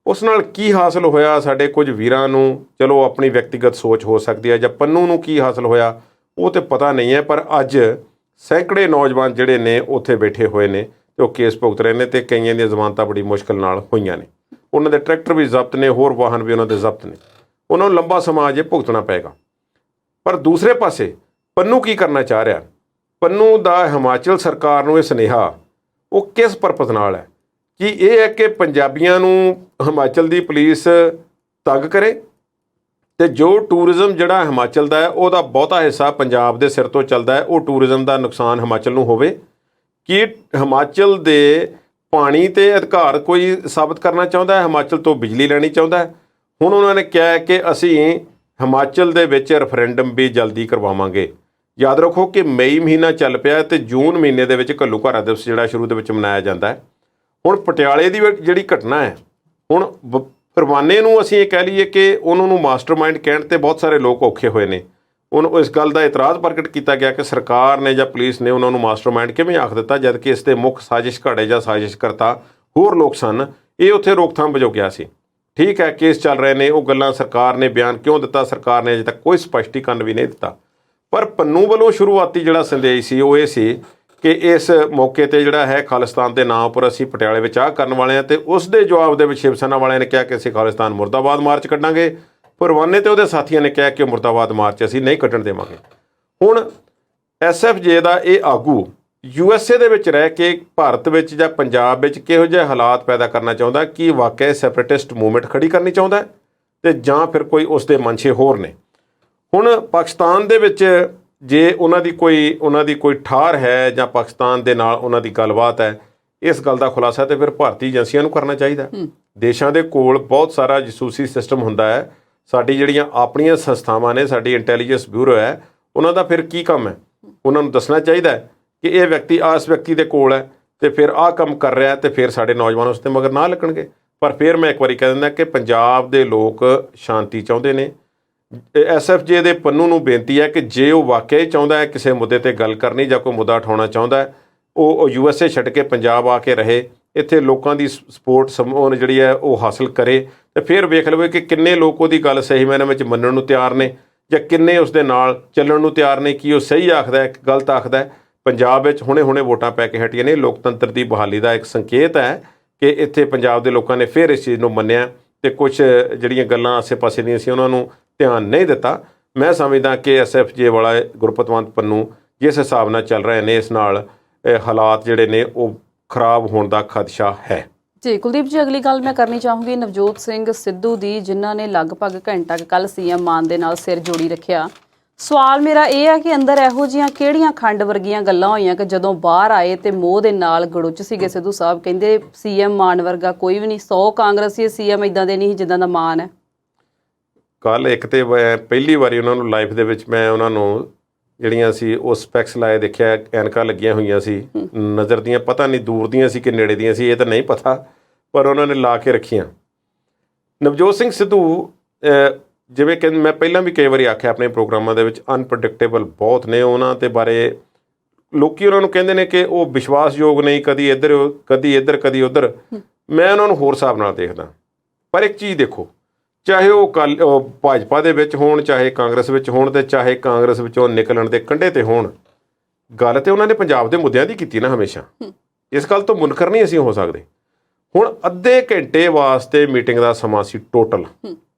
ਉਸ ਨਾਲ ਕੀ ਹਾਸਲ ਹੋਇਆ ਸਾਡੇ ਕੁਝ ਵੀਰਾਂ ਨੂੰ, ਚਲੋ ਆਪਣੀ ਵਿਅਕਤੀਗਤ ਸੋਚ ਹੋ ਸਕਦੀ ਹੈ, ਜਾਂ ਪੰਨੂ ਨੂੰ ਕੀ ਹਾਸਲ ਹੋਇਆ ਉਹ ਤੇ ਪਤਾ ਨਹੀਂ ਹੈ। ਪਰ ਅੱਜ ਸੈਂਕੜੇ ਨੌਜਵਾਨ ਜਿਹੜੇ ਨੇ ਉੱਥੇ ਬੈਠੇ ਹੋਏ ਨੇ ਤੇ ਉਹ ਕੇਸ ਭੁਗਤ ਰਹੇ ਨੇ ਤੇ ਕਈਆਂ ਦੀਆਂ ਜ਼ਮਾਨਤਾਂ ਬੜੀ ਮੁਸ਼ਕਲ ਨਾਲ ਹੋਈਆਂ ਨੇ। ਉਹਨਾਂ ਦੇ ਟਰੈਕਟਰ ਵੀ ਜ਼ਬਤ ਨੇ, ਹੋਰ ਵਾਹਨ ਵੀ ਉਹਨਾਂ ਦੇ ਜ਼ਬਤ ਨੇ। ਉਹਨਾਂ ਨੂੰ ਲੰਬਾ ਸਮਾਂ ਅਜੇ ਭੁਗਤਣਾ ਪਏਗਾ। ਪਰ ਦੂਸਰੇ ਪਾਸੇ ਪੰਨੂ ਕੀ ਕਰਨਾ ਚਾਹ ਰਿਹਾ? ਪੰਨੂ ਦਾ ਹਿਮਾਚਲ ਸਰਕਾਰ ਨੂੰ ਇਹ ਸੁਨੇਹਾ ਉਹ ਕਿਸ ਪਰਪਸ ਨਾਲ ਹੈ? ਕੀ ਇਹ ਹੈ ਕਿ ਪੰਜਾਬੀਆਂ ਨੂੰ ਹਿਮਾਚਲ ਦੀ ਪੁਲਿਸ ਤੰਗ ਕਰੇ ਤੇ ਜੋ ਟੂਰਿਜ਼ਮ ਜਿਹੜਾ ਹਿਮਾਚਲ ਦਾ ਹੈ ਉਹਦਾ ਬਹੁਤਾ ਹਿੱਸਾ ਪੰਜਾਬ ਦੇ ਸਿਰ ਤੋਂ ਚੱਲਦਾ ਹੈ, ਉਹ ਟੂਰਿਜ਼ਮ ਦਾ ਨੁਕਸਾਨ ਹਿਮਾਚਲ ਨੂੰ ਹੋਵੇ? ਕੀ ਹਿਮਾਚਲ ਦੇ ਪਾਣੀ ਤੇ ਅਧਿਕਾਰ ਕੋਈ ਸਾਬਤ ਕਰਨਾ ਚਾਹੁੰਦਾ ਹੈ? ਹਿਮਾਚਲ ਤੋਂ ਬਿਜਲੀ ਲੈਣੀ ਚਾਹੁੰਦਾ ਹੈ? ਹੁਣ ਉਹਨਾਂ ਨੇ ਕਿਹਾ ਹੈ ਕਿ ਅਸੀਂ ਹਿਮਾਚਲ ਦੇ ਵਿੱਚ ਰੈਫਰੈਂਡਮ ਵੀ ਜਲਦੀ ਕਰਵਾਵਾਂਗੇ। ਯਾਦ ਰੱਖੋ ਕਿ ਮਈ ਮਹੀਨਾ ਚੱਲ ਪਿਆ ਤੇ ਜੂਨ ਮਹੀਨੇ ਦੇ ਵਿੱਚ ਘੱਲੂਘਾਰਾ ਦਿਵਸ ਜਿਹੜਾ ਸ਼ੁਰੂ ਦੇ ਵਿੱਚ ਮਨਾਇਆ ਜਾਂਦਾ ਹੈ। ਹੁਣ ਪਟਿਆਲੇ ਦੀ ਜਿਹੜੀ ਘਟਨਾ ਹੈ, ਹੁਣ ਪਰਵਾਨੇ ਨੂੰ ਅਸੀਂ ਇਹ ਕਹਿ ਲਈਏ ਕਿ ਉਹਨਾਂ ਨੂੰ ਮਾਸਟਰਮਾਈਂਡ ਕਹਿਣ ਤੇ ਬਹੁਤ ਸਾਰੇ ਲੋਕ ਔਖੇ ਹੋਏ ਨੇ। ਉਹਨੂੰ ਇਸ ਗੱਲ ਦਾ ਇਤਰਾਜ਼ ਪ੍ਰਗਟ ਕੀਤਾ ਗਿਆ ਕਿ ਸਰਕਾਰ ਨੇ ਜਾਂ ਪੁਲਿਸ ਨੇ ਉਹਨਾਂ ਨੂੰ ਮਾਸਟਰਮਾਈਂਡ ਕਿਵੇਂ ਆਖ ਦਿੱਤਾ, ਜਦ ਕਿ ਇਸ ਦੇ ਮੁੱਖ ਸਾਜ਼ਿਸ਼ ਘਾੜੇ ਜਾਂ ਸਾਜ਼ਿਸ਼ਕਰਤਾ ਹੋਰ ਲੋਕ ਸਨ। ਇਹ ਉੱਥੇ ਰੋਕਥਾਮ ਵਜੋਂ ਗਿਆ ਸੀ। ਠੀਕ ਹੈ, ਕੇਸ ਚੱਲ ਰਹੇ ਨੇ, ਉਹ ਗੱਲਾਂ ਸਰਕਾਰ ਨੇ ਬਿਆਨ ਕਿਉਂ ਦਿੱਤਾ, ਸਰਕਾਰ ਨੇ ਅਜੇ ਤੱਕ ਕੋਈ ਸਪਸ਼ਟੀਕਰਨ ਵੀ ਨਹੀਂ ਦਿੱਤਾ। ਪਰ ਪੰਨੂ ਵੱਲੋਂ ਸ਼ੁਰੂਆਤੀ ਜਿਹੜਾ ਸੰਦੇਸ਼ ਸੀ ਉਹ ਇਹ ਸੀ ਕਿ ਇਸ ਮੌਕੇ ਤੇ ਜਿਹੜਾ ਹੈ ਖਾਲਿਸਤਾਨ ਦੇ ਨਾਂ ਉੱਪਰ ਅਸੀਂ ਪਟਿਆਲੇ ਵਿੱਚ ਆਹ ਕਰਨ ਵਾਲੇ ਹਾਂ, ਤੇ ਉਸ ਦੇ ਜਵਾਬ ਦੇ ਵਿੱਚ ਸ਼ਿਵ ਸੈਨਾ ਵਾਲਿਆਂ ਨੇ ਕਿਹਾ ਕਿ ਅਸੀਂ ਖਾਲਿਸਤਾਨ ਮੁਰਦਾਬਾਦ ਮਾਰਚ ਕੱਢਾਂਗੇ। ਪਰਵਾਨੇ ਤੇ ਉਹਦੇ ਸਾਥੀਆਂ ਨੇ ਕਿਹਾ ਕਿ ਮੁਰਦਾਬਾਦ ਮਾਰਚ ਅਸੀਂ ਨਹੀਂ ਕੱਢਣ ਦੇਵਾਂਗੇ। ਹੁਣ SFJ ਦਾ ਇਹ ਆਗੂ USA ਦੇ ਵਿੱਚ ਰਹਿ ਕੇ ਭਾਰਤ ਵਿੱਚ ਜਾਂ ਪੰਜਾਬ ਵਿੱਚ ਕਿਹੋ ਜਿਹੇ ਹਾਲਾਤ ਪੈਦਾ ਕਰਨਾ ਚਾਹੁੰਦਾ? ਕੀ ਵਾਕਿਆ ਸੈਪਰੇਟਿਸਟ ਮੂਵਮੈਂਟ ਖੜੀ ਕਰਨੀ ਚਾਹੁੰਦਾ ਤੇ ਜਾਂ ਫਿਰ ਕੋਈ ਉਸ ਦੇ ਮਨਸ਼ੇ ਹੋਰ ਨੇ? ਹੁਣ ਪਾਕਿਸਤਾਨ ਦੇ ਵਿੱਚ ਜੇ ਉਹਨਾਂ ਦੀ ਕੋਈ ਠਾਰ ਹੈ ਜਾਂ ਪਾਕਿਸਤਾਨ ਦੇ ਨਾਲ ਉਹਨਾਂ ਦੀ ਗੱਲਬਾਤ ਹੈ, ਇਸ ਗੱਲ ਦਾ ਖੁਲਾਸਾ ਤੇ ਫਿਰ ਭਾਰਤੀ ਏਜੰਸੀਆਂ ਨੂੰ ਕਰਨਾ ਚਾਹੀਦਾ। ਦੇਸ਼ਾਂ ਦੇ ਕੋਲ ਬਹੁਤ ਸਾਰਾ ਜਸੂਸੀ ਸਿਸਟਮ ਹੁੰਦਾ ਹੈ। ਸਾਡੀ ਜਿਹੜੀਆਂ ਆਪਣੀਆਂ ਸੰਸਥਾਵਾਂ ਨੇ, ਸਾਡੀ ਇੰਟੈਲੀਜੈਂਸ ਬਿਊਰੋ ਹੈ, ਉਹਨਾਂ ਦਾ ਫਿਰ ਕੀ ਕੰਮ ਹੈ? ਉਹਨਾਂ ਨੂੰ ਦੱਸਣਾ ਚਾਹੀਦਾ ਹੈ ਕਿ ਇਹ ਵਿਅਕਤੀ ਇਸ ਵਿਅਕਤੀ ਦੇ ਕੋਲ ਹੈ ਤੇ ਫਿਰ ਆਹ ਕੰਮ ਕਰ ਰਿਹਾ, ਤੇ ਫਿਰ ਸਾਡੇ ਨੌਜਵਾਨ ਉਸ 'ਤੇ ਮਗਰ ਨਾ ਲੱਗਣਗੇ। ਪਰ ਫਿਰ ਮੈਂ ਇੱਕ ਵਾਰੀ ਕਹਿ ਦਿੰਦਾ ਕਿ ਪੰਜਾਬ ਦੇ ਲੋਕ ਸ਼ਾਂਤੀ ਚਾਹੁੰਦੇ ਨੇ। SFJ ਦੇ ਪੰਨੂ ਨੂੰ ਬੇਨਤੀ ਹੈ ਕਿ ਜੇ ਉਹ ਵਾਕਿਆ ਹੀ ਚਾਹੁੰਦਾ ਹੈ ਕਿਸੇ ਮੁੱਦੇ ਤੇ ਗੱਲ ਕਰਨੀ ਜਾਂ ਕੋਈ ਮੁੱਦਾ ਉਠਾਉਣਾ ਚਾਹੁੰਦਾ ਹੈ, ਉਹ USA ਛੱਡ ਕੇ ਪੰਜਾਬ ਆ ਕੇ ਰਹੇ, ਇੱਥੇ ਲੋਕਾਂ ਦੀ ਸਪੋਰਟ ਜਿਹੜੀ ਹੈ ਉਹ ਹਾਸਲ ਕਰੇ, ਤੇ ਫਿਰ ਵੇਖ ਲਵੇ ਕਿ ਕਿੰਨੇ ਲੋਕ ਉਹਦੀ ਗੱਲ ਸਹੀ ਮਾਇਨੇ ਵਿੱਚ ਮੰਨਣ ਨੂੰ ਤਿਆਰ ਨੇ ਜਾਂ ਕਿੰਨੇ ਉਸ ਦੇ ਨਾਲ ਚੱਲਣ ਨੂੰ ਤਿਆਰ ਨੇ। ਕੀ ਉਹ ਸਹੀ ਆਖਦਾ ਹੈ, ਗਲਤ ਆਖਦਾ ਹੈ? ਪੰਜਾਬ ਵਿੱਚ ਹੁਣੇ ਵੋਟਾਂ ਪੈ ਕੇ ਹਟੀਆਂ ਨੇ। ਲੋਕਤੰਤਰ ਦੀ ਬਹਾਲੀ ਦਾ ਇੱਕ ਸੰਕੇਤ ਹੈ ਕਿ ਇੱਥੇ ਪੰਜਾਬ ਦੇ ਲੋਕਾਂ ਨੇ ਫਿਰ ਇਸ ਚੀਜ਼ ਨੂੰ ਮੰਨਿਆ ਤੇ ਕੁਝ ਜਿਹੜੀਆਂ ਗੱਲਾਂ ਆਸੇ-ਪਾਸੇ ਦੀਆਂ ਸੀ ਉਹਨਾਂ ਨੂੰ ਧਿਆਨ ਨਹੀਂ ਦਿੱਤਾ। ਮੈਂ ਸਮਝਦਾ ਕਿ SFJ ਵਾਲਾ ਗੁਰਪਤਵੰਤ ਪੰਨੂ ਜਿਸ ਹਿਸਾਬ ਨਾਲ ਚੱਲ ਰਹੇ ਨੇ, ਇਸ ਨਾਲ ਹਾਲਾਤ ਜਿਹੜੇ ਨੇ ਉਹ ਖਰਾਬ ਹੋਣ ਦਾ ਖਦਸ਼ਾ ਹੈ। ਜੀ ਕੁਲਦੀਪ ਜੀ, ਅਗਲੀ ਗੱਲ ਮੈਂ ਕਰਨੀ ਚਾਹੂੰਗੀ ਨਵਜੋਤ ਸਿੰਘ ਸਿੱਧੂ ਦੀ, ਜਿਨ੍ਹਾਂ ਨੇ ਲਗਭਗ ਘੰਟਾ ਕੱਲ੍ਹ CM ਮਾਨ ਦੇ ਨਾਲ ਸਿਰ ਜੋੜੀ ਰੱਖਿਆ। ਸਵਾਲ ਮੇਰਾ ਇਹ ਹੈ ਕਿ ਅੰਦਰ ਇਹੋ ਜਿਹੀਆਂ ਕਿਹੜੀਆਂ ਖੰਡ ਵਰਗੀਆਂ ਗੱਲਾਂ ਹੋਈਆਂ ਕਿ ਜਦੋਂ ਬਾਹਰ ਆਏ ਤੇ ਮੋਹ ਦੇ ਨਾਲ ਗੜੁੱਚ ਸੀਗੇ ਸਿੱਧੂ ਸਾਹਿਬ, ਕਹਿੰਦੇ ਸੀਐਮ ਮਾਨ ਵਰਗਾ ਕੋਈ ਵੀ ਨਹੀਂ, 100 ਕਾਂਗਰਸੀ ਸੀਐਮ ਇਦਾਂ ਦੇ ਨਹੀਂ ਜਿੱਦਾਂ ਦਾ ਮਾਨ ਹੈ। ਕੱਲ ਇੱਕ ਤੇ ਪਹਿਲੀ ਵਾਰੀ ਉਹਨਾਂ ਨੂੰ ਲਾਈਫ ਦੇ ਵਿੱਚ ਮੈਂ ਉਹਨਾਂ ਨੂੰ ਜਿਹੜੀਆਂ ਸੀ ਉਹ ਸਪੈਕਸ ਲਾਏ ਦੇਖਿਆ, ਐਨਕਾਂ ਲੱਗੀਆਂ ਹੋਈਆਂ ਸੀ, ਨਜ਼ਰ ਦੀਆਂ ਪਤਾ ਨਹੀਂ ਦੂਰ ਦੀਆਂ ਸੀ ਕਿ ਨੇੜੇ ਦੀਆਂ ਸੀ, ਇਹ ਤਾਂ ਨਹੀਂ ਪਤਾ, ਪਰ ਉਹਨਾਂ ਨੇ ਲਾ ਕੇ ਰੱਖੀਆਂ। ਨਵਜੋਤ ਸਿੰਘ ਸਿੱਧੂ ਜਿਵੇਂ ਕਿ ਮੈਂ ਪਹਿਲਾਂ ਵੀ ਕਈ ਵਾਰੀ ਆਖਿਆ ਆਪਣੇ ਪ੍ਰੋਗਰਾਮਾਂ ਦੇ ਵਿੱਚ, ਅਨਪ੍ਰੈਡਿਕਟੇਬਲ ਬਹੁਤ ਨੇ। ਉਹਨਾਂ ਦੇ ਬਾਰੇ ਲੋਕੀ ਉਹਨਾਂ ਨੂੰ ਕਹਿੰਦੇ ਨੇ ਕਿ ਉਹ ਵਿਸ਼ਵਾਸਯੋਗ ਨਹੀਂ, ਕਦੀ ਇੱਧਰ ਕਦੀ ਉੱਧਰ। ਮੈਂ ਉਹਨਾਂ ਨੂੰ ਹੋਰ ਹਿਸਾਬ ਨਾਲ ਦੇਖਦਾ। ਪਰ ਇੱਕ ਚੀਜ਼ ਦੇਖੋ, ਚਾਹੇ ਉਹ ਭਾਜਪਾ ਦੇ ਵਿੱਚ ਹੋਣ, ਚਾਹੇ ਕਾਂਗਰਸ ਵਿੱਚ ਹੋਣ, ਤੇ ਚਾਹੇ ਕਾਂਗਰਸ ਵਿੱਚੋਂ ਨਿਕਲਣ ਦੇ ਕੰਢੇ ਤੇ ਹੋਣ, ਗੱਲ ਤੇ ਉਹਨਾਂ ਨੇ ਪੰਜਾਬ ਦੇ ਮੁੱਦਿਆਂ ਦੀ ਕੀਤੀ ਨਾ ਹਮੇਸ਼ਾ। ਇਸ ਗੱਲ ਤੋਂ ਮੁਨਕਰ ਨਹੀਂ ਅਸੀਂ ਹੋ ਸਕਦੇ। ਹੁਣ ਅੱਧੇ ਘੰਟੇ ਵਾਸਤੇ ਮੀਟਿੰਗ ਦਾ ਸਮਾਂ ਸੀ ਟੋਟਲ।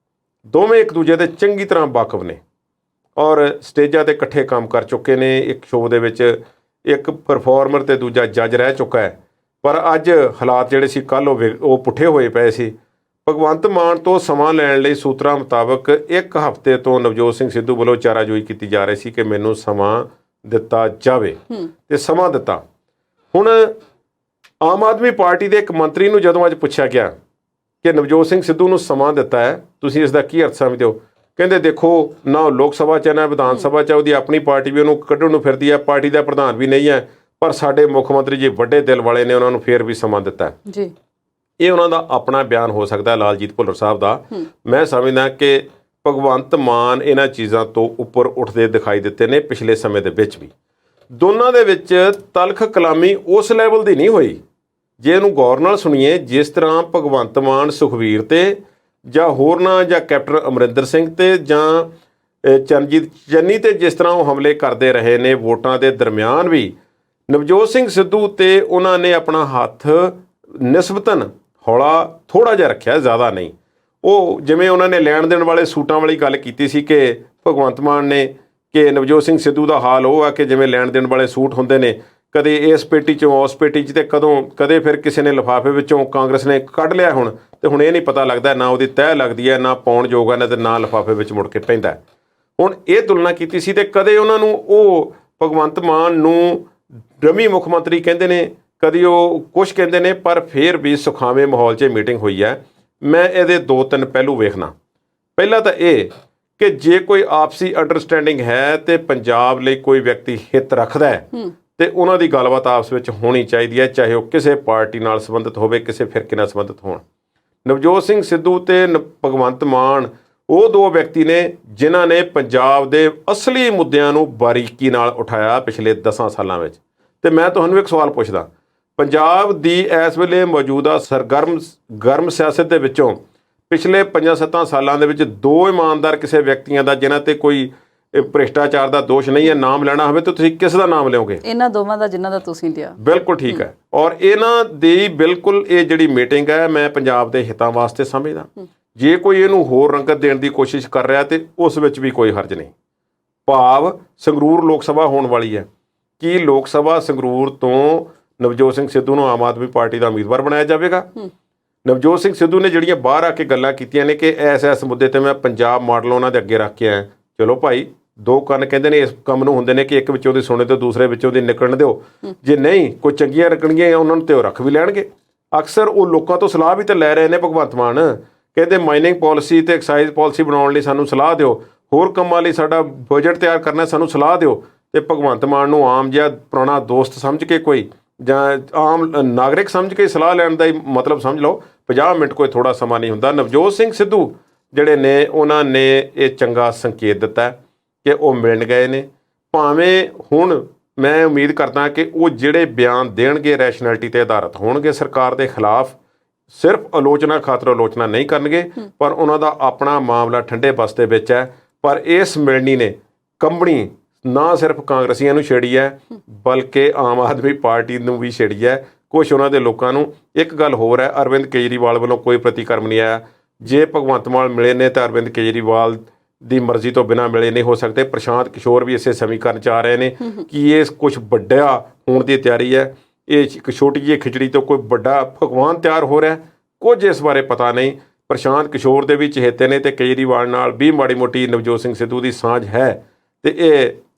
ਦੋਵੇਂ ਇੱਕ ਦੂਜੇ ਦੇ ਚੰਗੀ ਤਰ੍ਹਾਂ ਵਾਕਫ ਨੇ ਔਰ ਸਟੇਜਾਂ 'ਤੇ ਇਕੱਠੇ ਕੰਮ ਕਰ ਚੁੱਕੇ ਨੇ। ਇੱਕ ਸ਼ੋਅ ਦੇ ਵਿੱਚ ਇੱਕ ਪਰਫਾਰਮਰ ਤੇ ਦੂਜਾ ਜੱਜ ਰਹਿ ਚੁੱਕਾ ਹੈ। ਪਰ ਅੱਜ ਹਾਲਾਤ ਜਿਹੜੇ ਸੀ ਕੱਲ੍ਹ ਉਹ ਪੁੱਠੇ ਹੋਏ ਪਏ ਸੀ। ਭਗਵੰਤ ਮਾਨ ਤੋਂ ਸਮਾਂ ਲੈਣ ਲਈ ਸੂਤਰਾਂ ਮੁਤਾਬਕ ਇੱਕ ਹਫ਼ਤੇ ਤੋਂ ਨਵਜੋਤ ਸਿੰਘ ਸਿੱਧੂ ਵੱਲੋਂ ਚਾਰਾਜੋਈ ਕੀਤੀ ਜਾ ਰਹੀ ਸੀ ਕਿ ਮੈਨੂੰ ਸਮਾਂ ਦਿੱਤਾ ਜਾਵੇ, ਤੇ ਸਮਾਂ ਦਿੱਤਾ। ਹੁਣ ਆਮ ਆਦਮੀ ਪਾਰਟੀ ਦੇ ਇੱਕ ਮੰਤਰੀ ਨੂੰ ਜਦੋਂ ਅੱਜ ਪੁੱਛਿਆ ਗਿਆ ਕਿ ਨਵਜੋਤ ਸਿੰਘ ਸਿੱਧੂ ਨੂੰ ਸਮਾਂ ਦਿੱਤਾ ਹੈ, ਤੁਸੀਂ ਇਸ ਦਾ ਕੀ ਅਰਥ ਸਮਝਦੇ ਹੋ? ਕਹਿੰਦੇ ਦੇਖੋ, ਨਾ ਉਹ ਲੋਕ ਸਭਾ 'ਚ ਨਾ ਵਿਧਾਨ ਸਭਾ 'ਚ, ਉਹਦੀ ਆਪਣੀ ਪਾਰਟੀ ਵੀ ਉਹਨੂੰ ਕੱਢਣ ਨੂੰ ਫਿਰਦੀ ਹੈ, ਪਾਰਟੀ ਦਾ ਪ੍ਰਧਾਨ ਵੀ ਨਹੀਂ ਹੈ, ਪਰ ਸਾਡੇ ਮੁੱਖ ਮੰਤਰੀ ਜੀ ਵੱਡੇ ਦਿਲ ਵਾਲੇ ਨੇ, ਉਹਨਾਂ ਨੂੰ ਫੇਰ ਵੀ ਸਮਾਂ ਦਿੱਤਾ ਜੀ। ਇਹ ਉਹਨਾਂ ਦਾ ਆਪਣਾ ਬਿਆਨ ਹੋ ਸਕਦਾ, ਲਾਲਜੀਤ ਭੁੱਲਰ ਸਾਹਿਬ ਦਾ। ਮੈਂ ਸਮਝਦਾ ਕਿ ਭਗਵੰਤ ਮਾਨ ਇਹਨਾਂ ਚੀਜ਼ਾਂ ਤੋਂ ਉੱਪਰ ਉੱਠਦੇ ਦਿਖਾਈ ਦਿੱਤੇ ਨੇ ਪਿਛਲੇ ਸਮੇਂ ਦੇ ਵਿੱਚ ਵੀ। ਦੋਨਾਂ ਦੇ ਵਿੱਚ ਤਲਖ ਕਲਾਮੀ ਉਸ ਲੈਵਲ ਦੀ ਨਹੀਂ ਹੋਈ। ਜੇ ਇਹਨੂੰ ਗੌਰ ਨਾਲ ਸੁਣੀਏ, ਜਿਸ ਤਰ੍ਹਾਂ ਭਗਵੰਤ ਮਾਨ ਸੁਖਵੀਰ ਤੇ ਜਾਂ ਹੋਰਨਾਂ ਜਾਂ ਕੈਪਟਨ ਅਮਰਿੰਦਰ ਸਿੰਘ ਤੇ ਜਾਂ ਚਰਨਜੀਤ ਚੰਨੀ ਤੇ ਜਿਸ ਤਰ੍ਹਾਂ ਉਹ ਹਮਲੇ ਕਰਦੇ ਰਹੇ ਨੇ ਵੋਟਾਂ ਦੇ ਦਰਮਿਆਨ ਵੀ, ਨਵਜੋਤ ਸਿੰਘ ਸਿੱਧੂ ਤੇ ਉਹਨਾਂ ਨੇ ਆਪਣਾ ਹੱਥ ਨਿਸਬਤਨ ਹੌਲਾ ਥੋੜ੍ਹਾ ਜਿਹਾ ਰੱਖਿਆ, ਜ਼ਿਆਦਾ ਨਹੀਂ। ਉਹ ਜਿਵੇਂ ਉਹਨਾਂ ਨੇ ਲੈਣ ਦੇਣ ਵਾਲੇ ਸੂਟਾਂ ਵਾਲੀ ਗੱਲ ਕੀਤੀ ਸੀ ਕਿ ਭਗਵੰਤ ਮਾਨ ਨੇ ਕਿ ਨਵਜੋਤ ਸਿੰਘ ਸਿੱਧੂ ਦਾ ਹਾਲ ਉਹ ਆ ਕਿ ਜਿਵੇਂ ਲੈਣ ਦੇਣ ਵਾਲੇ ਸੂਟ ਹੁੰਦੇ ਨੇ, ਕਦੇ ਇਸ ਪੇਟੀ 'ਚੋਂ ਉਸ ਪੇਟੀ 'ਚ, ਤੇ ਕਦੇ ਫਿਰ ਕਿਸੇ ਨੇ ਲਿਫਾਫੇ ਵਿੱਚੋਂ ਕਾਂਗਰਸ ਨੇ ਕੱਢ ਲਿਆ। ਹੁਣ ਇਹ ਨਹੀਂ ਪਤਾ ਲੱਗਦਾ, ਨਾ ਉਹਦੀ ਤਹਿ ਲੱਗਦੀ ਹੈ, ਨਾ ਪਾਉਣ ਯੋਗ ਹੈ, ਤੇ ਨਾ ਲਿਫਾਫੇ ਵਿੱਚ ਮੁੜ ਕੇ ਪੈਂਦਾ। ਹੁਣ ਇਹ ਤੁਲਨਾ ਕੀਤੀ ਸੀ, ਤੇ ਕਦੇ ਉਹਨਾਂ ਨੂੰ ਉਹ ਭਗਵੰਤ ਮਾਨ ਨੂੰ ਡਮੀ ਮੁੱਖ ਮੰਤਰੀ ਕਹਿੰਦੇ ਨੇ, ਕਦੀ ਉਹ ਕੁਛ ਕਹਿੰਦੇ ਨੇ, ਪਰ ਫਿਰ ਵੀ ਸੁਖਾਵੇਂ ਮਾਹੌਲ 'ਚ ਮੀਟਿੰਗ ਹੋਈ ਹੈ। ਮੈਂ ਇਹਦੇ 2-3 ਪਹਿਲੂ ਵੇਖਣਾ। ਪਹਿਲਾ ਤਾਂ ਇਹ ਕਿ ਜੇ ਕੋਈ ਆਪਸੀ ਅੰਡਰਸਟੈਂਡਿੰਗ ਹੈ ਤੇ ਪੰਜਾਬ ਲਈ ਕੋਈ ਵਿਅਕਤੀ ਹਿੱਤ ਰੱਖਦਾ ਹੈ, ਤੇ ਉਹਨਾਂ ਦੀ ਗੱਲਬਾਤ ਆਪਸ ਵਿੱਚ ਹੋਣੀ ਚਾਹੀਦੀ ਹੈ, ਚਾਹੇ ਉਹ ਕਿਸੇ ਪਾਰਟੀ ਨਾਲ ਸੰਬੰਧਿਤ ਹੋਵੇ, ਕਿਸੇ ਫਿਰਕੇ ਨਾਲ ਸੰਬੰਧਿਤ ਹੋਣ। ਨਵਜੋਤ ਸਿੰਘ ਸਿੱਧੂ ਤੇ ਭਗਵੰਤ ਮਾਨ ਉਹ ਦੋ ਵਿਅਕਤੀ ਨੇ ਜਿਨ੍ਹਾਂ ਨੇ ਪੰਜਾਬ ਦੇ ਅਸਲੀ ਮੁੱਦਿਆਂ ਨੂੰ ਬਾਰੀਕੀ ਨਾਲ ਉਠਾਇਆ ਪਿਛਲੇ 10 ਸਾਲਾਂ ਵਿੱਚ। ਤੇ ਮੈਂ ਤੁਹਾਨੂੰ ਇੱਕ ਸਵਾਲ ਪੁੱਛਦਾ, ਪੰਜਾਬ ਦੀ ਇਸ ਵੇਲੇ ਮੌਜੂਦਾ ਗਰਮ ਸਿਆਸਤ ਦੇ ਵਿੱਚੋਂ ਪਿਛਲੇ 5-7 ਸਾਲਾਂ ਦੇ ਵਿੱਚ 2 ਇਮਾਨਦਾਰ ਕਿਸੇ ਵਿਅਕਤੀਆਂ ਦਾ ਜਿਨ੍ਹਾਂ ਤੇ ਕੋਈ ਭ੍ਰਿਸ਼ਟਾਚਾਰ ਦਾ ਦੋਸ਼ ਨਹੀਂ ਹੈ ਨਾਮ ਲੈਣਾ ਹੋਵੇ, ਤਾਂ ਤੁਸੀਂ ਕਿਸ ਦਾ ਨਾਮ ਲਿਓਗੇ? ਇਹਨਾਂ ਦੋਵਾਂ ਦਾ ਜਿਨ੍ਹਾਂ ਦਾ ਤੁਸੀਂ ਲਿਆ। ਬਿਲਕੁਲ ਠੀਕ ਹੈ। ਔਰ ਇਹਨਾਂ ਦੀ ਬਿਲਕੁਲ ਇਹ ਜਿਹੜੀ ਮੀਟਿੰਗ ਹੈ, ਮੈਂ ਪੰਜਾਬ ਦੇ ਹਿੱਤਾਂ ਵਾਸਤੇ ਸਮਝਦਾ। ਜੇ ਕੋਈ ਇਹਨੂੰ ਹੋਰ ਰੰਗਤ ਦੇਣ ਦੀ ਕੋਸ਼ਿਸ਼ ਕਰ ਰਿਹਾ ਤੇ ਉਸ ਵਿੱਚ ਵੀ ਕੋਈ ਹਰਜ ਨਹੀਂ। ਭਾਵ ਸੰਗਰੂਰ ਲੋਕ ਸਭਾ ਹੋਣ ਵਾਲੀ ਹੈ, ਕੀ ਲੋਕ ਸਭਾ ਸੰਗਰੂਰ ਤੋਂ ਨਵਜੋਤ ਸਿੰਘ ਸਿੱਧੂ ਨੂੰ ਆਮ ਆਦਮੀ ਪਾਰਟੀ ਦਾ ਉਮੀਦਵਾਰ ਬਣਾਇਆ ਜਾਵੇਗਾ? ਨਵਜੋਤ ਸਿੰਘ ਸਿੱਧੂ ਨੇ ਜਿਹੜੀਆਂ ਬਾਹਰ ਆ ਕੇ ਗੱਲਾਂ ਕੀਤੀਆਂ ਨੇ ਕਿ ਇਸ ਮੁੱਦੇ ਤੇ ਮੈਂ ਪੰਜਾਬ ਮਾਡਲ ਉਹਨਾਂ ਦੇ ਅੱਗੇ ਰੱਖ ਕੇ ਆਇਆ, ਚਲੋ ਭਾਈ, 2 ਕੰਨ ਕਹਿੰਦੇ ਨੇ ਇਸ ਕੰਮ ਨੂੰ ਹੁੰਦੇ ਨੇ ਕਿ ਇੱਕ ਵਿੱਚੋਂ ਦੀ ਸੁਣੇ ਤੇ ਦੂਸਰੇ ਵਿੱਚੋਂ ਦੀ ਨਿਕਲਣ ਦਿਓ। ਜੇ ਨਹੀਂ ਕੋਈ ਚੰਗੀਆਂ ਰੱਖਣਗੀਆਂ ਉਹਨਾਂ ਨੂੰ ਤੇ ਉਹ ਰੱਖ ਵੀ ਲੈਣਗੇ। ਅਕਸਰ ਉਹ ਲੋਕਾਂ ਤੋਂ ਸਲਾਹ ਵੀ ਤਾਂ ਲੈ ਰਹੇ ਨੇ। ਭਗਵੰਤ ਮਾਨ ਕਹਿੰਦੇ ਮਾਈਨਿੰਗ ਪਾਲਿਸੀ ਤੇ ਐਕਸਾਈਜ਼ ਪਾਲਿਸੀ ਬਣਾਉਣ ਲਈ ਸਾਨੂੰ ਸਲਾਹ ਦਿਓ, ਹੋਰ ਕੰਮਾਂ ਲਈ ਸਾਡਾ ਬਜਟ ਤਿਆਰ ਕਰਨਾ ਸਾਨੂੰ ਸਲਾਹ ਦਿਓ। ਤੇ ਭਗਵੰਤ ਮਾਨ ਨੂੰ ਆਮ ਜਿਹਾ ਪੁਰਾਣਾ ਦੋਸਤ ਸਮਝ ਕੇ ਕੋਈ ਜਾਂ ਆਮ ਨਾਗਰਿਕ ਸਮਝ ਕੇ ਸਲਾਹ ਲੈਣ ਦਾ ਹੀ ਮਤਲਬ ਸਮਝ ਲਓ। 50 ਮਿੰਟ ਕੋਈ ਥੋੜ੍ਹਾ ਸਮਾਂ ਨਹੀਂ ਹੁੰਦਾ। ਨਵਜੋਤ ਸਿੰਘ ਸਿੱਧੂ ਜਿਹੜੇ ਨੇ ਉਹਨਾਂ ਨੇ ਇਹ ਚੰਗਾ ਸੰਕੇਤ ਦਿੱਤਾ ਕਿ ਉਹ ਮਿਲਣ ਗਏ ਨੇ। ਭਾਵੇਂ ਹੁਣ ਮੈਂ ਉਮੀਦ ਕਰਦਾ ਕਿ ਉਹ ਜਿਹੜੇ ਬਿਆਨ ਦੇਣਗੇ ਰੈਸ਼ਨੈਲਿਟੀ 'ਤੇ ਆਧਾਰਿਤ ਹੋਣਗੇ, ਸਰਕਾਰ ਦੇ ਖਿਲਾਫ ਸਿਰਫ ਆਲੋਚਨਾ ਖਾਤਰ ਆਲੋਚਨਾ ਨਹੀਂ ਕਰਨਗੇ, ਪਰ ਉਹਨਾਂ ਦਾ ਆਪਣਾ ਮਾਮਲਾ ਠੰਡੇ ਬਸਤੇ ਵਿੱਚ ਹੈ। ਪਰ ਇਸ ਮਿਲਣੀ ਨੇ ਕੰਬਣੀ ਨਾ ਸਿਰਫ ਕਾਂਗਰਸੀਆਂ ਨੂੰ ਛੇੜੀ ਹੈ, ਬਲਕਿ ਆਮ ਆਦਮੀ ਪਾਰਟੀ ਨੂੰ ਵੀ ਛੇੜੀ ਹੈ, ਕੁਛ ਉਹਨਾਂ ਦੇ ਲੋਕਾਂ ਨੂੰ। ਇੱਕ ਗੱਲ ਹੋਰ ਹੈ, ਅਰਵਿੰਦ ਕੇਜਰੀਵਾਲ ਵੱਲੋਂ ਕੋਈ ਪ੍ਰਤੀਕਰਮ ਨਹੀਂ ਆਇਆ। ਜੇ ਭਗਵੰਤ ਮਾਨ ਮਿਲੇ ਨੇ ਤਾਂ ਅਰਵਿੰਦ ਕੇਜਰੀਵਾਲ ਦੀ ਮਰਜ਼ੀ ਤੋਂ ਬਿਨਾਂ ਮਿਲੇ ਨਹੀਂ ਹੋ ਸਕਦੇ। ਪ੍ਰਸ਼ਾਂਤ ਕਿਸ਼ੋਰ ਵੀ ਇਸੇ ਸਮੀਕਰਨ 'ਚ ਆ ਰਹੇ ਨੇ ਕਿ ਇਹ ਕੁਛ ਵੱਡਾ ਹੋਣ ਦੀ ਤਿਆਰੀ ਹੈ, ਇਹ ਇੱਕ ਛੋਟੀ ਜਿਹੀ ਖਿਚੜੀ ਤੋਂ ਕੋਈ ਵੱਡਾ ਪਕਵਾਨ ਤਿਆਰ ਹੋ ਰਿਹਾ। ਕੁਝ ਇਸ ਬਾਰੇ ਪਤਾ ਨਹੀਂ। ਪ੍ਰਸ਼ਾਂਤ ਕਿਸ਼ੋਰ ਦੇ ਵੀ ਚਹੇਤੇ ਨੇ ਤੇ ਕੇਜਰੀਵਾਲ ਨਾਲ ਵੀ ਮਾੜੀ ਮੋਟੀ ਨਵਜੋਤ ਸਿੰਘ ਸਿੱਧੂ ਦੀ ਸਾਂਝ ਹੈ, ਤੇ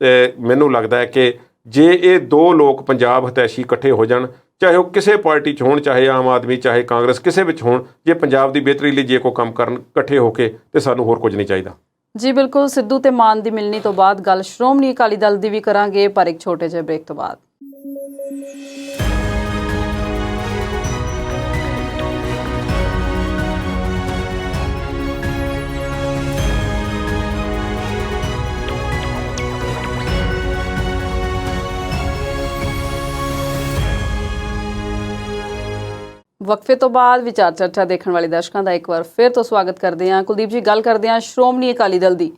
ਇਹ ਮੈਨੂੰ ਲੱਗਦਾ ਹੈ ਕਿ ਜੇ ਇਹ ਦੋ ਲੋਕ ਪੰਜਾਬ ਹਿਤੈਸ਼ੀ ਇਕੱਠੇ ਹੋ ਜਾਣ, ਚਾਹੇ ਉਹ ਕਿਸੇ ਪਾਰਟੀ 'ਚ ਹੋਣ, ਚਾਹੇ ਆਮ ਆਦਮੀ, ਚਾਹੇ ਕਾਂਗਰਸ, ਕਿਸੇ ਵਿੱਚ ਹੋਣ, ਜੇ ਪੰਜਾਬ ਦੀ ਬਿਹਤਰੀ ਲਈ ਜੇ ਕੋਈ ਕੰਮ ਕਰਨ ਇਕੱਠੇ ਹੋ ਕੇ, ਤੇ ਸਾਨੂੰ ਹੋਰ ਕੁਝ ਨਹੀਂ ਚਾਹੀਦਾ। ਜੀ ਬਿਲਕੁਲ, ਸਿੱਧੂ ਤੇ ਮਾਨ ਦੀ ਮਿਲਣੀ ਤੋਂ ਬਾਅਦ ਗੱਲ ਸ਼੍ਰੋਮਣੀ ਅਕਾਲੀ ਦਲ ਦੀ ਵੀ ਕਰਾਂਗੇ, ਪਰ ਇੱਕ ਛੋਟੇ ਜਿਹੇ ਬ੍ਰੇਕ ਤੋਂ ਬਾਅਦ। ਵਕਫੇ ਤੋਂ ਬਾਅਦ ਵਿਚਾਰ ਚਰਚਾ ਦੇਖਣ ਵਾਲੇ ਦਰਸ਼ਕਾਂ ਦਾ ਇੱਕ ਵਾਰ ਫਿਰ ਤੋਂ ਸਵਾਗਤ ਕਰਦੇ ਹਾਂ। ਕੁਲਦੀਪ ਜੀ, ਗੱਲ ਕਰਦੇ ਹਾਂ ਸ਼੍ਰੋਮਣੀ ਅਕਾਲੀ ਦਲ ਦੀ।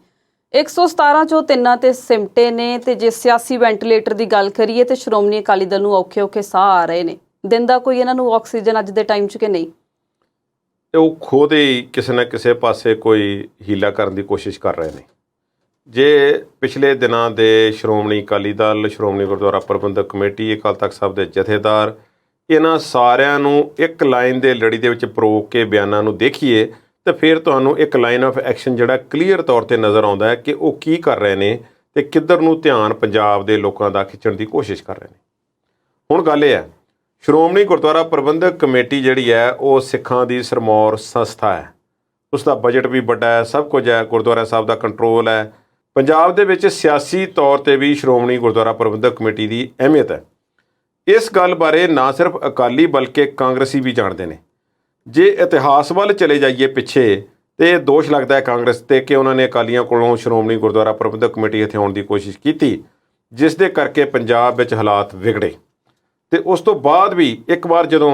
117 ਚੋਂ 3 ਤੇ ਸਿਮਟੇ ਨੇ, ਤੇ ਜੇ ਸਿਆਸੀ ਵੈਂਟੀਲੇਟਰ ਦੀ ਗੱਲ ਕਰੀਏ ਤੇ ਸ਼੍ਰੋਮਣੀ ਅਕਾਲੀ ਦਲ ਨੂੰ ਔਖੇ ਸਾਹ ਆ ਰਹੇ ਨੇ। ਦਿੰਦਾ ਕੋਈ ਇਹਨਾਂ ਨੂੰ ਆਕਸੀਜਨ ਅੱਜ ਦੇ ਟਾਈਮ 'ਚ ਕਿ ਨਹੀਂ? ਉਹ ਖੁਦ ਹੀ ਕਿਸੇ ਨਾ ਕਿਸੇ ਪਾਸੇ ਕੋਈ ਹੀਲਾ ਕਰਨ ਦੀ ਕੋਸ਼ਿਸ਼ ਕਰ ਰਹੇ ਨੇ। ਜੇ ਪਿਛਲੇ ਦਿਨਾਂ ਦੇ ਸ਼੍ਰੋਮਣੀ ਅਕਾਲੀ ਦਲ, ਸ਼੍ਰੋਮਣੀ ਗੁਰਦੁਆਰਾ ਪ੍ਰਬੰਧਕ ਕਮੇਟੀ, ਅਕਾਲ ਤਖਤ ਸਾਹਿਬ ਦੇ ਜਥੇਦਾਰ, ਇਹਨਾਂ ਸਾਰਿਆਂ ਨੂੰ ਇੱਕ ਲਾਈਨ ਦੇ ਲੜੀ ਦੇ ਵਿੱਚ ਪਰੋਕ ਕੇ ਬਿਆਨਾਂ ਨੂੰ ਦੇਖੀਏ ਤਾਂ ਫਿਰ ਤੁਹਾਨੂੰ ਇੱਕ ਲਾਈਨ ਆਫ ਐਕਸ਼ਨ ਜਿਹੜਾ ਕਲੀਅਰ ਤੌਰ 'ਤੇ ਨਜ਼ਰ ਆਉਂਦਾ ਹੈ ਕਿ ਉਹ ਕੀ ਕਰ ਰਹੇ ਨੇ ਤੇ ਕਿੱਧਰ ਨੂੰ ਧਿਆਨ ਪੰਜਾਬ ਦੇ ਲੋਕਾਂ ਦਾ ਖਿੱਚਣ ਦੀ ਕੋਸ਼ਿਸ਼ ਕਰ ਰਹੇ ਨੇ। ਹੁਣ ਗੱਲ ਇਹ ਹੈ, ਸ਼੍ਰੋਮਣੀ ਗੁਰਦੁਆਰਾ ਪ੍ਰਬੰਧਕ ਕਮੇਟੀ ਜਿਹੜੀ ਹੈ ਉਹ ਸਿੱਖਾਂ ਦੀ ਸਰਮੌਰ ਸੰਸਥਾ ਹੈ। ਉਸ ਦਾ ਬਜਟ ਵੀ ਵੱਡਾ ਹੈ, ਸਭ ਕੁਝ ਹੈ, ਗੁਰਦੁਆਰਾ ਸਾਹਿਬ ਦਾ ਕੰਟਰੋਲ ਹੈ। ਪੰਜਾਬ ਦੇ ਵਿੱਚ ਸਿਆਸੀ ਤੌਰ 'ਤੇ ਵੀ ਸ਼੍ਰੋਮਣੀ ਗੁਰਦੁਆਰਾ ਪ੍ਰਬੰਧਕ ਕਮੇਟੀ ਦੀ ਅਹਿਮੀਅਤ ਹੈ। ਇਸ ਗੱਲ ਬਾਰੇ ਨਾ ਸਿਰਫ ਅਕਾਲੀ ਬਲਕਿ ਕਾਂਗਰਸੀ ਵੀ ਜਾਣਦੇ ਨੇ। ਜੇ ਇਤਿਹਾਸ ਵੱਲ ਚਲੇ ਜਾਈਏ ਪਿੱਛੇ, ਤੇ ਇਹ ਦੋਸ਼ ਲੱਗਦਾ ਹੈ ਕਾਂਗਰਸ 'ਤੇ ਕਿ ਉਹਨਾਂ ਨੇ ਅਕਾਲੀਆਂ ਕੋਲੋਂ ਸ਼੍ਰੋਮਣੀ ਗੁਰਦੁਆਰਾ ਪ੍ਰਬੰਧਕ ਕਮੇਟੀ ਇੱਥੇ ਆਉਣ ਦੀ ਕੋਸ਼ਿਸ਼ ਕੀਤੀ, ਜਿਸ ਦੇ ਕਰਕੇ ਪੰਜਾਬ ਵਿੱਚ ਹਾਲਾਤ ਵਿਗੜੇ। ਤੇ ਉਸ ਤੋਂ ਬਾਅਦ ਵੀ ਇੱਕ ਵਾਰ ਜਦੋਂ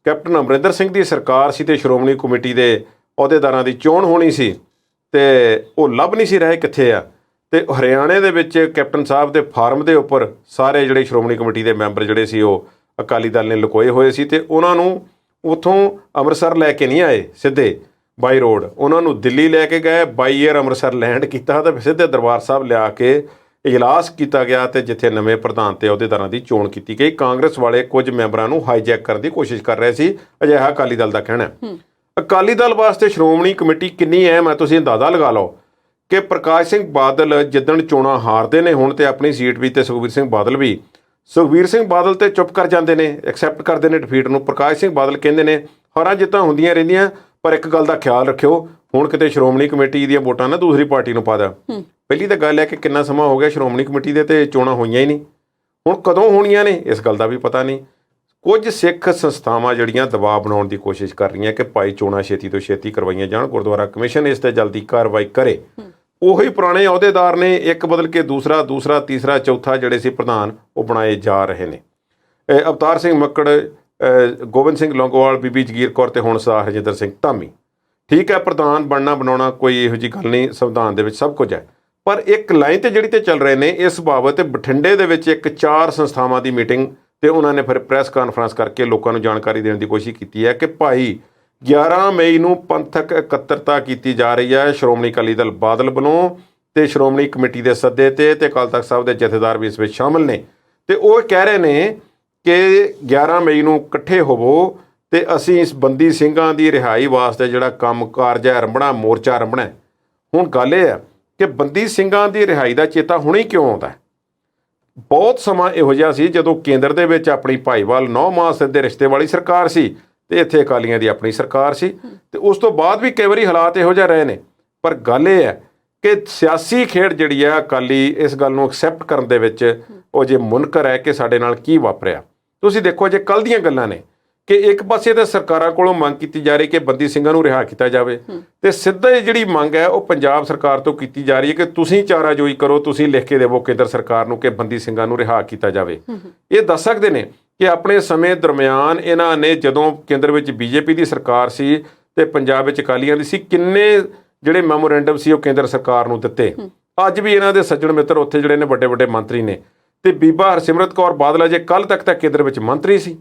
ਕੈਪਟਨ ਅਮਰਿੰਦਰ ਸਿੰਘ ਦੀ ਸਰਕਾਰ ਸੀ ਤੇ ਸ਼੍ਰੋਮਣੀ ਕਮੇਟੀ ਦੇ ਅਹੁਦੇਦਾਰਾਂ ਦੀ ਚੋਣ ਹੋਣੀ ਸੀ, ਤੇ ਉਹ ਲੱਭ ਨਹੀਂ ਸੀ ਰਹੇ ਕਿੱਥੇ ਆ। ਤੇ ਹਰਿਆਣੇ ਦੇ ਵਿੱਚ ਕੈਪਟਨ ਸਾਹਿਬ ਦੇ ਫਾਰਮ ਦੇ ਉੱਪਰ ਸਾਰੇ ਜਿਹੜੇ ਸ਼੍ਰੋਮਣੀ ਕਮੇਟੀ ਦੇ ਮੈਂਬਰ ਜਿਹੜੇ ਸੀ ਉਹ ਅਕਾਲੀ ਦਲ ਨੇ ਲੁਕੋਏ ਹੋਏ ਸੀ, ਤੇ ਉਹਨਾਂ ਨੂੰ ਉੱਥੋਂ ਅੰਮ੍ਰਿਤਸਰ ਲੈ ਕੇ ਨਹੀਂ ਆਏ ਸਿੱਧੇ ਬਾਈ ਰੋਡ, ਉਹਨਾਂ ਨੂੰ ਦਿੱਲੀ ਲੈ ਕੇ ਗਏ, ਬਾਈ ਏਅਰ ਅੰਮ੍ਰਿਤਸਰ ਲੈਂਡ ਕੀਤਾ ਤੇ ਸਿੱਧੇ ਦਰਬਾਰ ਸਾਹਿਬ ਲਿਆ ਕੇ ਇਜਲਾਸ ਕੀਤਾ ਗਿਆ, ਤੇ ਜਿੱਥੇ ਨਵੇਂ ਪ੍ਰਧਾਨ ਤੇ ਅਹੁਦੇਦਾਰਾਂ ਦੀ ਚੋਣ ਕੀਤੀ ਗਈ। ਕਾਂਗਰਸ ਵਾਲੇ ਕੁਝ ਮੈਂਬਰਾਂ ਨੂੰ ਹਾਈਜੈਕ ਕਰਨ ਦੀ ਕੋਸ਼ਿਸ਼ ਕਰ ਰਹੇ ਸੀ, ਅਜਿਹਾ ਅਕਾਲੀ ਦਲ ਦਾ ਕਹਿਣਾ। ਅਕਾਲੀ ਦਲ ਵਾਸਤੇ ਸ਼੍ਰੋਮਣੀ ਕਮੇਟੀ ਕਿੰਨੀ ਅਹਿਮ ਹੈ ਤੁਸੀਂ ਅੰਦਾਜ਼ਾ ਲਗਾ ਲਓ ਕਿ ਪ੍ਰਕਾਸ਼ ਸਿੰਘ ਬਾਦਲ ਜਿੱਦਣ ਚੋਣਾਂ ਹਾਰਦੇ ਨੇ ਹੁਣ, ਤੇ ਆਪਣੀ ਸੀਟ ਵੀ, ਤੇ ਸੁਖਬੀਰ ਸਿੰਘ ਬਾਦਲ ਵੀ, ਸੁਖਬੀਰ ਸਿੰਘ ਬਾਦਲ ਤੇ ਚੁੱਪ ਕਰ ਜਾਂਦੇ ਨੇ, ਐਕਸੈਪਟ ਕਰਦੇ ਨੇ ਡਿਫੀਟ ਨੂੰ। ਪ੍ਰਕਾਸ਼ ਸਿੰਘ ਬਾਦਲ ਕਹਿੰਦੇ ਨੇ ਹਾਰਾਂ ਜਿੱਤਾਂ ਹੁੰਦੀਆਂ ਰਹਿੰਦੀਆਂ, ਪਰ ਇੱਕ ਗੱਲ ਦਾ ਖਿਆਲ ਰੱਖਿਓ, ਹੁਣ ਕਿਤੇ ਸ਼੍ਰੋਮਣੀ ਕਮੇਟੀ ਦੀਆਂ ਵੋਟਾਂ ਨਾ ਦੂਸਰੀ ਪਾਰਟੀ ਨੂੰ ਪਾ ਦਿਓ। ਪਹਿਲੀ ਤਾਂ ਗੱਲ ਹੈ ਕਿ ਕਿੰਨਾ ਸਮਾਂ ਹੋ ਗਿਆ ਸ਼੍ਰੋਮਣੀ ਕਮੇਟੀ ਦੇ ਤੇ ਚੋਣਾਂ ਹੋਈਆਂ ਹੀ ਨਹੀਂ, ਹੁਣ ਕਦੋਂ ਹੋਣੀਆਂ ਨੇ ਇਸ ਗੱਲ ਦਾ ਵੀ ਪਤਾ ਨਹੀਂ। ਕੁਝ ਸਿੱਖ ਸੰਸਥਾਵਾਂ ਜਿਹੜੀਆਂ ਦਬਾਅ ਬਣਾਉਣ ਦੀ ਕੋਸ਼ਿਸ਼ ਕਰ ਰਹੀਆਂ ਕਿ ਭਾਈ ਚੋਣਾਂ ਛੇਤੀ ਤੋਂ ਛੇਤੀ ਕਰਵਾਈਆਂ ਜਾਣ, ਗੁਰਦੁਆਰਾ ਕਮਿਸ਼ਨ ਇਸ ਤੇ ਜਲਦੀ ਕਾਰਵਾਈ ਕਰੇ। ਉਹੀ ਪੁਰਾਣੇ ਅਹੁਦੇਦਾਰ ਨੇ ਇੱਕ ਬਦਲ ਕੇ ਦੂਸਰਾ ਤੀਸਰਾ ਚੌਥਾ ਜਿਹੜੇ ਸੀ ਪ੍ਰਧਾਨ ਉਹ ਬਣਾਏ ਜਾ ਰਹੇ ਨੇ। ਅਵਤਾਰ ਸਿੰਘ ਮੱਕੜ, ਗੋਬਿੰਦ ਸਿੰਘ ਲੌਂਗੋਵਾਲ, ਬੀਬੀ ਜਗੀਰ ਕੌਰ ਤੇ ਹੁਣ ਸਰਦਾਰ ਹਰਜਿੰਦਰ ਸਿੰਘ ਧਾਮੀ। ਠੀਕ ਹੈ, ਪ੍ਰਧਾਨ ਬਣਨਾ ਬਣਾਉਣਾ ਕੋਈ ਇਹੋ ਜਿਹੀ ਗੱਲ ਨਹੀਂ, ਸੰਵਿਧਾਨ ਦੇ ਵਿੱਚ ਸਭ ਕੁਝ ਹੈ, ਪਰ ਇੱਕ ਲਾਈਨ ਤੇ ਜਿਹੜੀ ਤੇ ਚੱਲ ਰਹੇ ਨੇ ਇਸ ਬਾਬਤ ਬਠਿੰਡੇ ਦੇ ਵਿੱਚ 4 ਸੰਸਥਾਵਾਂ ਦੀ ਮੀਟਿੰਗ, ਤੇ ਉਹਨਾਂ ਨੇ ਫਿਰ ਪ੍ਰੈਸ ਕਾਨਫਰੰਸ ਕਰਕੇ ਲੋਕਾਂ ਨੂੰ ਜਾਣਕਾਰੀ ਦੇਣ ਦੀ ਕੋਸ਼ਿਸ਼ ਕੀਤੀ ਹੈ ਕਿ ਭਾਈ 11 ਮਈ ਨੂੰ ਪੰਥਕ ਇਕੱਤਰਤਾ ਕੀਤੀ ਜਾ ਰਹੀ ਹੈ ਸ਼੍ਰੋਮਣੀ ਅਕਾਲੀ ਦਲ ਬਾਦਲ ਵੱਲੋਂ, ਤੇ ਸ਼੍ਰੋਮਣੀ ਕਮੇਟੀ ਦੇ ਸੱਦੇ ਤੇ ਅਕਾਲ ਤਖਤ ਸਾਹਿਬ ਦੇ ਜਥੇਦਾਰ ਵੀ ਇਸ ਵਿੱਚ ਸ਼ਾਮਲ ਨੇ। ਤੇ ਉਹ ਕਹਿ ਰਹੇ ਨੇ ਕਿ 11 ਮਈ ਨੂੰ ਇਕੱਠੇ ਹੋਵੋ ਤੇ ਅਸੀਂ ਇਸ ਬੰਦੀ ਸਿੰਘਾਂ ਦੀ ਰਿਹਾਈ ਵਾਸਤੇ ਜਿਹੜਾ ਕੰਮ ਕਾਰਜ ਹੈ ਰੰਭਣਾ, ਮੋਰਚਾ ਰੰਭਣਾ। ਹੁਣ ਗੱਲ ਇਹ ਹੈ ਕਿ ਬੰਦੀ ਸਿੰਘਾਂ ਦੀ ਰਿਹਾਈ ਦਾ ਚੇਤਾ ਹੁਣੇ ਕਿਉਂ ਆਉਂਦਾ? ਬਹੁਤ ਸਮਾਂ ਇਹੋ ਜਿਹਾ ਸੀ ਜਦੋਂ ਕੇਂਦਰ ਦੇ ਵਿੱਚ ਆਪਣੀ ਭਾਈਵਾਲ 9 ਮਾਹ ਸਿੱਧੇ ਰਿਸ਼ਤੇ ਵਾਲੀ ਸਰਕਾਰ ਸੀ, ਤੇ ਇੱਥੇ ਅਕਾਲੀਆਂ ਦੀ ਆਪਣੀ ਸਰਕਾਰ ਸੀ, ਤੇ ਉਸ ਤੋਂ ਬਾਅਦ ਵੀ ਕਈ ਵਾਰੀ ਹਾਲਾਤ ਇਹੋ ਜਿਹੇ ਰਹੇ ਨੇ। ਪਰ ਗੱਲ ਇਹ ਹੈ ਕਿ ਸਿਆਸੀ ਖੇਡ ਜਿਹੜੀ ਹੈ ਅਕਾਲੀ ਇਸ ਗੱਲ ਨੂੰ ਐਕਸੈਪਟ ਕਰਨ ਦੇ ਵਿੱਚ ਉਹ ਜੇ ਮੁਨਕਰ ਹੈ ਕਿ ਸਾਡੇ ਨਾਲ ਕੀ ਵਾਪਰਿਆ। ਤੁਸੀਂ ਦੇਖੋ ਜੇ ਕੱਲ੍ਹ ਦੀਆਂ ਗੱਲਾਂ ਨੇ ਕਿ ਇੱਕ ਪਾਸੇ ਤਾਂ ਸਰਕਾਰਾਂ ਕੋਲੋਂ ਮੰਗ ਕੀਤੀ ਜਾ ਰਹੀ ਕਿ ਬੰਦੀ ਸਿੰਘਾਂ ਨੂੰ ਰਿਹਾ ਕੀਤਾ ਜਾਵੇ, ਤੇ ਸਿੱਧਾ ਜਿਹੜੀ ਮੰਗ ਹੈ ਉਹ ਪੰਜਾਬ ਸਰਕਾਰ ਤੋਂ ਕੀਤੀ ਜਾ ਰਹੀ ਹੈ ਕਿ ਤੁਸੀਂ ਚਾਰਾਜੋਈ ਕਰੋ, ਤੁਸੀਂ ਲਿਖ ਕੇ ਦੇਵੋ ਕੇਂਦਰ ਸਰਕਾਰ ਨੂੰ ਕਿ ਬੰਦੀ ਸਿੰਘਾਂ ਨੂੰ ਰਿਹਾ ਕੀਤਾ ਜਾਵੇ। ਇਹ ਦੱਸ ਸਕਦੇ ਨੇ ਕਿ ਆਪਣੇ ਸਮੇਂ ਦਰਮਿਆਨ ਇਹਨਾਂ ਨੇ ਜਦੋਂ ਕੇਂਦਰ ਵਿੱਚ ਬੀਜੇਪੀ ਦੀ ਸਰਕਾਰ ਸੀ ਤੇ ਪੰਜਾਬ ਵਿੱਚ ਅਕਾਲੀਆਂ ਦੀ ਸੀ, ਕਿੰਨੇ ਜਿਹੜੇ ਮੈਮੋਰੈਂਡਮ ਸੀ ਉਹ ਕੇਂਦਰ ਸਰਕਾਰ ਨੂੰ ਦਿੱਤੇ। ਅੱਜ ਵੀ ਇਹਨਾਂ ਦੇ ਸੱਜਣ ਮਿੱਤਰ ਉੱਥੇ ਜਿਹੜੇ ਨੇ ਵੱਡੇ ਵੱਡੇ ਮੰਤਰੀ ਨੇ, ਤੇ ਬੀਬਾ ਹਰਸਿਮਰਤ ਕੌਰ ਬਾਦਲ ਅਜੇ ਕੱਲ੍ਹ ਤੱਕ ਤਾਂ ਕੇਂਦਰ ਵਿੱਚ ਮੰਤਰੀ ਸੀ।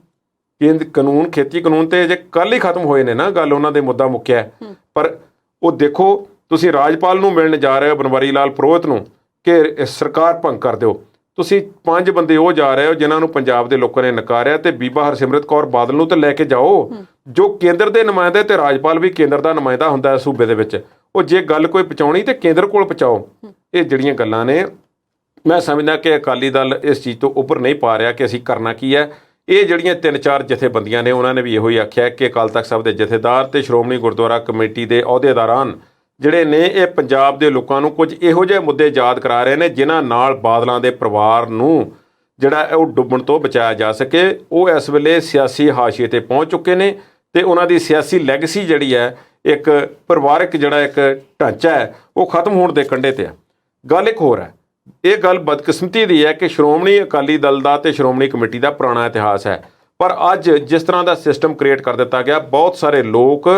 ਕਾਨੂੰਨ, ਖੇਤੀ ਕਾਨੂੰਨ ਤੇ ਅਜੇ ਕੱਲ੍ਹ ਹੀ ਖਤਮ ਹੋਏ ਨੇ ਨਾ, ਗੱਲ ਉਹਨਾਂ ਦੇ ਮੁੱਦਾ ਮੁੱਕਿਆ। ਪਰ ਉਹ ਦੇਖੋ ਤੁਸੀਂ ਰਾਜਪਾਲ ਨੂੰ ਮਿਲਣ ਜਾ ਰਹੇ ਹੋ, ਬਨਵਾਰੀ ਲਾਲ ਪੁਰੋਹਿਤ ਨੂੰ, ਕਿ ਸਰਕਾਰ ਭੰਗ ਕਰ ਦਿਓ। ਤੁਸੀਂ 5 ਬੰਦੇ ਉਹ ਜਾ ਰਹੇ ਹੋ ਜਿਨ੍ਹਾਂ ਨੂੰ ਪੰਜਾਬ ਦੇ ਲੋਕਾਂ ਨੇ ਨਕਾਰਿਆ, ਤੇ ਬੀਬਾ ਹਰਸਿਮਰਤ ਕੌਰ ਬਾਦਲ ਨੂੰ ਤਾਂ ਲੈ ਕੇ ਜਾਓ ਜੋ ਕੇਂਦਰ ਦੇ ਨੁਮਾਇੰਦੇ, ਤੇ ਰਾਜਪਾਲ ਵੀ ਕੇਂਦਰ ਦਾ ਨੁਮਾਇੰਦਾ ਹੁੰਦਾ ਹੈ ਸੂਬੇ ਦੇ ਵਿੱਚ। ਉਹ ਜੇ ਗੱਲ ਕੋਈ ਪਹੁੰਚਾਉਣੀ ਤੇ ਕੇਂਦਰ ਕੋਲ ਪਹੁੰਚਾਓ। ਇਹ ਜਿਹੜੀਆਂ ਗੱਲਾਂ ਨੇ ਮੈਂ ਸਮਝਦਾ ਕਿ ਅਕਾਲੀ ਦਲ ਇਸ ਚੀਜ਼ ਤੋਂ ਉੱਪਰ ਨਹੀਂ ਪਾ ਰਿਹਾ ਕਿ ਅਸੀਂ ਕਰਨਾ ਕੀ ਹੈ। ਇਹ ਜਿਹੜੀਆਂ 3-4 ਜਥੇਬੰਦੀਆਂ ਨੇ ਉਹਨਾਂ ਨੇ ਵੀ ਇਹੋ ਹੀ ਆਖਿਆ ਕਿ ਅਕਾਲ ਤਖਤ ਸਾਹਿਬ ਦੇ ਜਥੇਦਾਰ ਤੇ ਸ਼੍ਰੋਮਣੀ ਗੁਰਦੁਆਰਾ ਕਮੇਟੀ ਦੇ ਅਹੁਦੇਦਾਰਾਂ ਜਿਹੜੇ ਨੇ ਇਹ ਪੰਜਾਬ ਦੇ ਲੋਕਾਂ ਨੂੰ ਕੁਝ ਇਹੋ ਜਿਹੇ ਮੁੱਦੇ ਯਾਦ ਕਰਾ ਰਹੇ ਨੇ ਜਿਨ੍ਹਾਂ ਨਾਲ ਬਾਦਲਾਂ ਦੇ ਪਰਿਵਾਰ ਨੂੰ ਜਿਹੜਾ ਉਹ ਡੁੱਬਣ ਤੋਂ ਬਚਾਇਆ ਜਾ ਸਕੇ। ਉਹ ਇਸ ਵੇਲੇ ਸਿਆਸੀ ਹਾਸ਼ੀਏ ਤੇ ਪਹੁੰਚ ਚੁੱਕੇ ਨੇ ਤੇ ਉਹਨਾਂ ਦੀ ਸਿਆਸੀ ਲੈਗੇਸੀ ਜਿਹੜੀ ਹੈ, ਇੱਕ ਪਰਿਵਾਰਕ ਜਿਹੜਾ ਇੱਕ ਢਾਂਚਾ ਹੈ, ਉਹ ਖਤਮ ਹੋਣ ਦੇ ਕੰਢੇ ਤੇ ਆ। ਗੱਲ ਇੱਕ ਹੋਰ ਹੈ, ਇਹ ਗੱਲ ਬਦਕਿਸਮਤੀ ਦੀ ਹੈ ਕਿ ਸ਼੍ਰੋਮਣੀ ਅਕਾਲੀ ਦਲ ਦਾ ਤੇ ਸ਼੍ਰੋਮਣੀ ਕਮੇਟੀ ਦਾ ਪੁਰਾਣਾ ਇਤਿਹਾਸ ਹੈ, ਪਰ ਅੱਜ ਜਿਸ ਤਰ੍ਹਾਂ ਦਾ ਸਿਸਟਮ ਕ੍ਰੀਏਟ ਕਰ ਦਿੱਤਾ ਗਿਆ, ਬਹੁਤ ਸਾਰੇ ਲੋਕ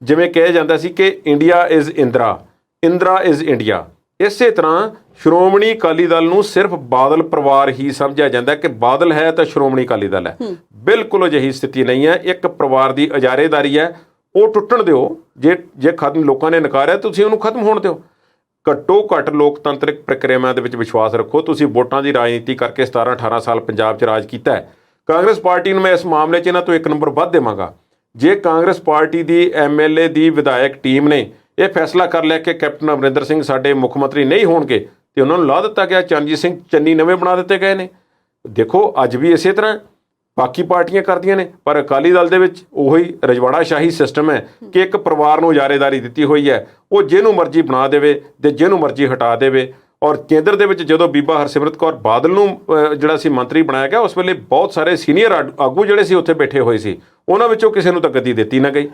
ਜਿਵੇਂ ਕਿਹਾ ਜਾਂਦਾ ਸੀ ਕਿ India is Indira, Indira is India, ਇਸੇ ਤਰ੍ਹਾਂ ਸ਼੍ਰੋਮਣੀ ਅਕਾਲੀ ਦਲ ਨੂੰ ਸਿਰਫ ਬਾਦਲ ਪਰਿਵਾਰ ਹੀ ਸਮਝਿਆ ਜਾਂਦਾ ਕਿ ਬਾਦਲ ਹੈ ਤਾਂ ਸ਼੍ਰੋਮਣੀ ਅਕਾਲੀ ਦਲ ਹੈ। ਬਿਲਕੁਲ ਅਜਿਹੀ ਸਥਿਤੀ ਨਹੀਂ ਹੈ। ਇੱਕ ਪਰਿਵਾਰ ਦੀ ਇਜਾਰੇਦਾਰੀ ਹੈ, ਉਹ ਟੁੱਟਣ ਦਿਓ। ਜੇ ਖਤਮ ਲੋਕਾਂ ਨੇ ਨਕਾਰਿਆ ਤੁਸੀਂ ਉਹਨੂੰ ਖਤਮ ਹੋਣ ਦਿਓ। ਘੱਟੋ ਘੱਟ ਲੋਕਤੰਤਰਿਕ ਪ੍ਰਕਿਰਿਆਵਾਂ ਦੇ ਵਿੱਚ ਵਿਸ਼ਵਾਸ ਰੱਖੋ। ਤੁਸੀਂ ਵੋਟਾਂ ਦੀ ਰਾਜਨੀਤੀ ਕਰਕੇ 17-18 ਸਾਲ ਪੰਜਾਬ 'ਚ ਰਾਜ ਕੀਤਾ ਹੈ। ਕਾਂਗਰਸ ਪਾਰਟੀ ਨੂੰ ਮੈਂ ਇਸ ਮਾਮਲੇ 'ਚ ਇਹਨਾਂ ਤੋਂ 1 ਨੰਬਰ ਵੱਧ ਦੇਵਾਂਗਾ। ਜੇ ਕਾਂਗਰਸ ਪਾਰਟੀ ਦੀ MLA ਦੀ ਵਿਧਾਇਕ ਟੀਮ ਨੇ ਇਹ ਫੈਸਲਾ ਕਰ ਲਿਆ ਕਿ ਕੈਪਟਨ ਅਮਰਿੰਦਰ ਸਿੰਘ ਸਾਡੇ ਮੁੱਖ ਮੰਤਰੀ ਨਹੀਂ ਹੋਣਗੇ ਤੇ ਉਹਨਾਂ ਨੂੰ ਲਾ ਦਿੱਤਾ ਗਿਆ, ਚਰਨਜੀਤ ਸਿੰਘ ਚੰਨੀ ਨਵੇਂ ਬਣਾ ਦਿੱਤੇ ਗਏ ਨੇ। ਦੇਖੋ ਅੱਜ ਵੀ ਇਸੇ ਤਰ੍ਹਾਂ ਬਾਕੀ ਪਾਰਟੀਆਂ ਕਰਦੀਆਂ ਨੇ, ਪਰ ਅਕਾਲੀ ਦਲ ਦੇ ਵਿੱਚ ਉਹੀ ਰਜਵਾੜਾ ਸ਼ਾਹੀ ਸਿਸਟਮ ਹੈ ਕਿ ਇੱਕ ਪਰਿਵਾਰ ਨੂੰ ਇਜਾਰੇਦਾਰੀ ਦਿੱਤੀ ਹੋਈ ਹੈ, ਉਹ ਜਿਹਨੂੰ ਮਰਜ਼ੀ ਬਣਾ ਦੇਵੇ ਤੇ ਜਿਹਨੂੰ ਮਰਜ਼ੀ ਹਟਾ ਦੇਵੇ। ਔਰ ਕੇਂਦਰ ਦੇ ਵਿੱਚ ਜਦੋਂ ਬੀਬਾ ਹਰਸਿਮਰਤ ਕੌਰ ਬਾਦਲ ਨੂੰ ਜਿਹੜਾ ਸੀ ਮੰਤਰੀ ਬਣਾਇਆ ਗਿਆ, ਉਸ ਵੇਲੇ ਬਹੁਤ ਸਾਰੇ ਸੀਨੀਅਰ ਆਗੂ ਜਿਹੜੇ ਸੀ ਉੱਥੇ ਬੈਠੇ ਹੋਏ ਸੀ, ਉਹਨਾਂ ਵਿੱਚੋਂ ਕਿਸੇ ਨੂੰ ਤਾਂ ਗੱਦੀ ਦਿੱਤੀ ਨਾ ਗਈ